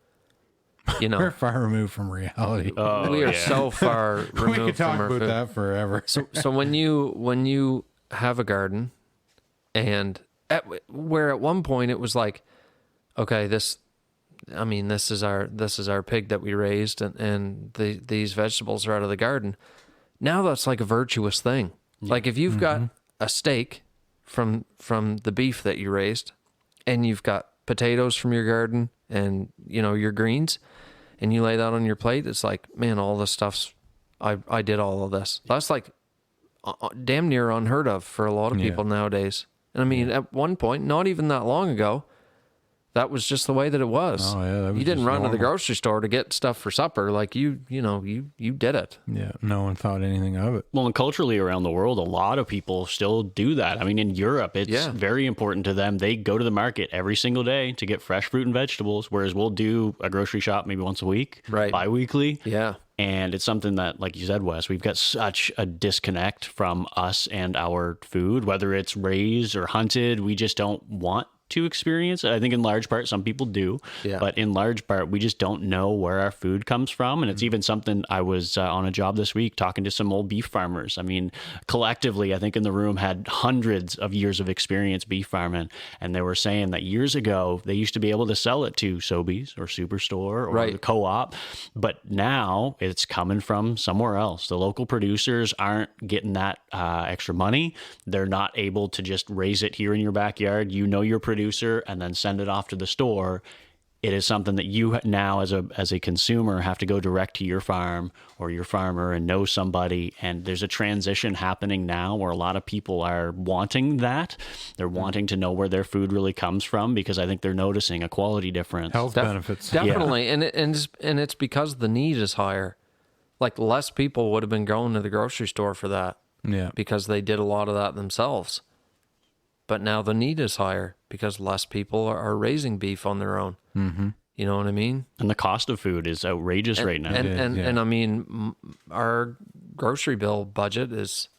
We're far removed from reality. We are so far removed from our food. We could talk about that forever. So when you have a garden, and where at one point it was like, okay, this is our pig that we raised, and these vegetables are out of the garden. Now that's like a virtuous thing. Like, if you've got a steak from the beef that you raised, and you've got potatoes from your garden, and your greens, and you lay that on your plate, it's like, man, all this stuff's, I did all of this. That's like damn near unheard of for a lot of people nowadays. And I mean, at one point, not even that long ago, that was just the way that it was. Oh yeah, that was you didn't just run normal. to the grocery store to get stuff for supper. Like, you did it. Yeah, no one thought anything of it. Well, and culturally around the world, a lot of people still do that. I mean, in Europe, it's very important to them. They go to the market every single day to get fresh fruit and vegetables, whereas we'll do a grocery shop maybe once a week, bi-weekly. Yeah. And it's something that, like you said, Wes, we've got such a disconnect from us and our food, whether it's raised or hunted. We just don't want to experience it. I think in large part, some people do, but in large part, we just don't know where our food comes from. And it's even something, I was on a job this week talking to some old beef farmers. I mean, collectively, I think in the room had hundreds of years of experience beef farming. And they were saying that years ago, they used to be able to sell it to Sobeys or Superstore or the co-op. But now it's coming from somewhere else. The local producers aren't getting that extra money. They're not able to just raise it here in your backyard. Your producer, and then send it off to the store. It is something that you now as a consumer have to go direct to your farm or your farmer and know somebody. And there's a transition happening now where a lot of people are wanting that. They're wanting to know where their food really comes from, because I think they're noticing a quality difference. Health benefits. Definitely. And it's because the need is higher. like less people would have been going to the grocery store for that Yeah. because they did a lot of that themselves. But now the need is higher because less people are raising beef on their own. Mm-hmm. You know what I mean? And the cost of food is outrageous right now. And I mean, our grocery bill budget is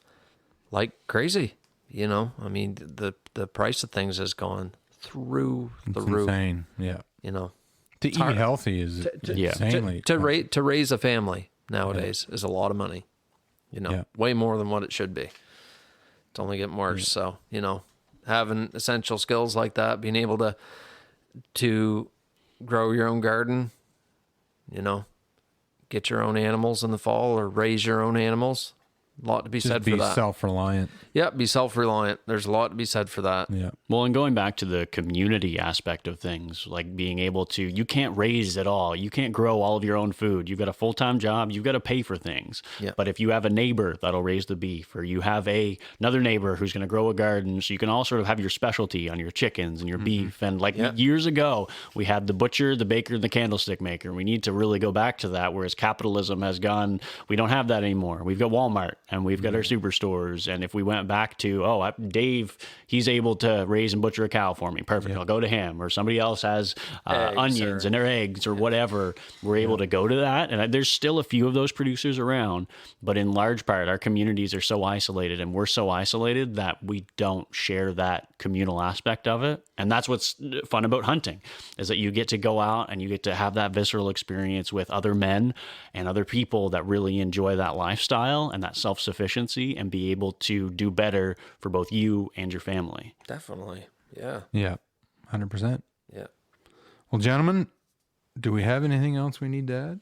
like crazy. You know, I mean, the price of things has gone through the roof. Insane. Yeah. You know, To eat healthy is insanely to raise a family nowadays is a lot of money. You know, way more than what it should be. It's only getting worse. So, you know, having essential skills like that, being able to grow your own garden, you know, get your own animals in the fall or raise your own animals. A lot to be said for that. Be self-reliant. Yeah, be self-reliant. There's a lot to be said for that. Yeah. Well, and going back to the community aspect of things, like being able to, you can't raise it all. You can't grow all of your own food. You've got a full-time job. You've got to pay for things. Yeah. But if you have a neighbor that'll raise the beef, or you have another neighbor who's going to grow a garden, so you can all sort of have your specialty on your chickens and your beef. And like years ago, we had the butcher, the baker, and the candlestick maker. We need to really go back to that, whereas capitalism has gone, we don't have that anymore. We've got Walmart. And we've got our superstores. And if we went back to, Dave, he's able to raise and butcher a cow for me. Perfect. I'll go to him. Or somebody else has onions and their eggs or whatever. We're able to go to that. And there's still a few of those producers around. But in large part, our communities are so isolated, and we're so isolated that we don't share that communal aspect of it. And that's what's fun about hunting, is that you get to go out and you get to have that visceral experience with other men and other people that really enjoy that lifestyle and that self-sufficiency, and be able to do better for both you and your family. Definitely. Yeah. Yeah. 100%. Yeah. Well, gentlemen, do we have anything else we need to add?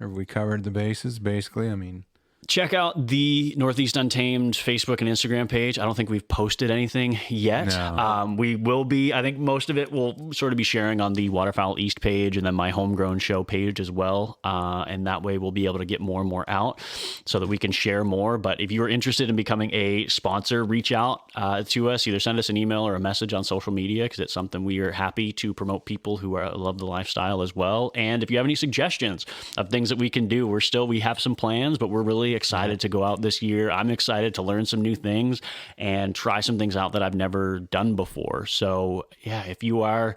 Or have we covered the bases, basically? I mean, check out the Northeast Untamed Facebook and Instagram page. I don't think we've posted anything yet. No. We will be. I think most of it will sort of be sharing on the Waterfowl East page and then my Homegrown Show page as well. And that way we'll be able to get more and more out so that we can share more. But if you are interested in becoming a sponsor, reach out to us. Either send us an email or a message on social media, because it's something we are happy to promote people who love the lifestyle as well. And if you have any suggestions of things that we can do, we have some plans, but we're really excited to go out this year. I'm excited to learn some new things and try some things out that I've never done before. So yeah, if you are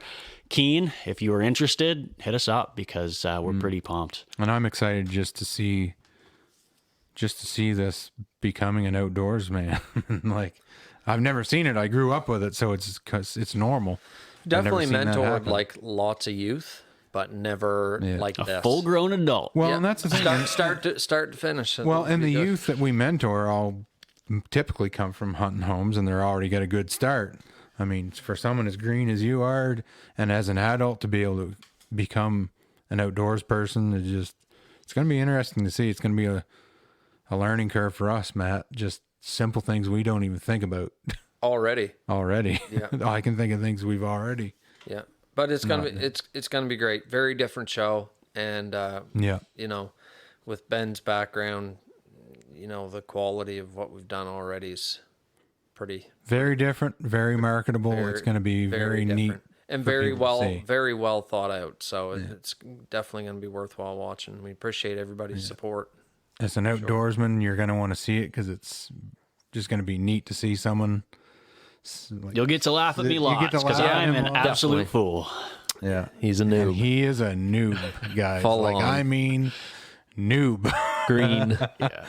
keen, if you are interested, hit us up, because we're pretty pumped. and I'm excited just to see this becoming an outdoors man. Like, I've never seen it. I grew up with it, so it's normal. Definitely I've never seen that mentored happen. like lots of youth, but never like A this. full-grown adult. Well, Yeah. and that's the thing. Start to finish. Well, and the Be good. youth that we mentor all typically come from hunting homes, and they're already got a good start. I mean, for someone as green as you are, and as an adult to be able to become an outdoors person, it's going to be interesting to see. It's going to be a learning curve for us, Matt. Just simple things we don't even think about already. Yeah. I can think of things we've already. Yeah, but it's gonna be it's gonna be great. Very different show, and Yeah. you know, with Ben's background, you know, the quality of what we've done already is pretty Very different, very marketable. It's going to be very neat. different. And for people to see. very well thought out. So it's definitely going to be worthwhile watching. We appreciate everybody's support. As an outdoorsman, you're going to want to see it, because it's just going to be neat to see someone. Like, You'll get to laugh at me You get lots, to because laugh at I'm him an lots. absolute fool. yeah, He's a And noob. he is a noob, guys. Full like on. I mean, noob. Green. Yeah.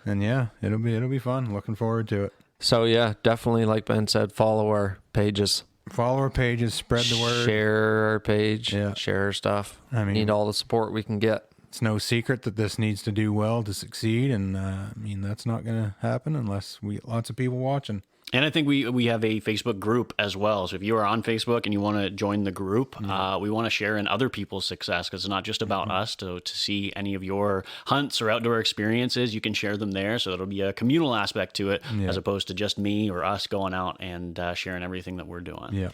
And yeah, it'll be fun. Looking forward to it. So yeah, definitely, like Ben said, follow our pages. Follow our pages, spread the word. Share our page. Yeah. Share our stuff. I mean- need all the support we can get. It's no secret that this needs to do well to succeed, and I mean, that's not going to happen unless we get lots of people watching. And I think we have a Facebook group as well. So if you are on Facebook and you want to join the group, we want to share in other people's success, because it's not just about us. To see any of your hunts or outdoor experiences, you can share them there. So it'll be a communal aspect to it, as opposed to just me or us going out and sharing everything that we're doing. Yeah,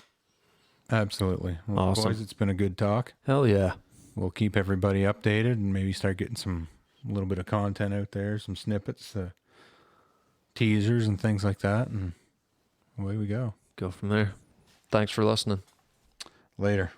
absolutely. Well, Awesome. boys, it's been a good talk. Hell yeah. We'll keep everybody updated and maybe start getting a little bit of content out there, some snippets, teasers and things like that, and away we go. Go from there. Thanks for listening. Later.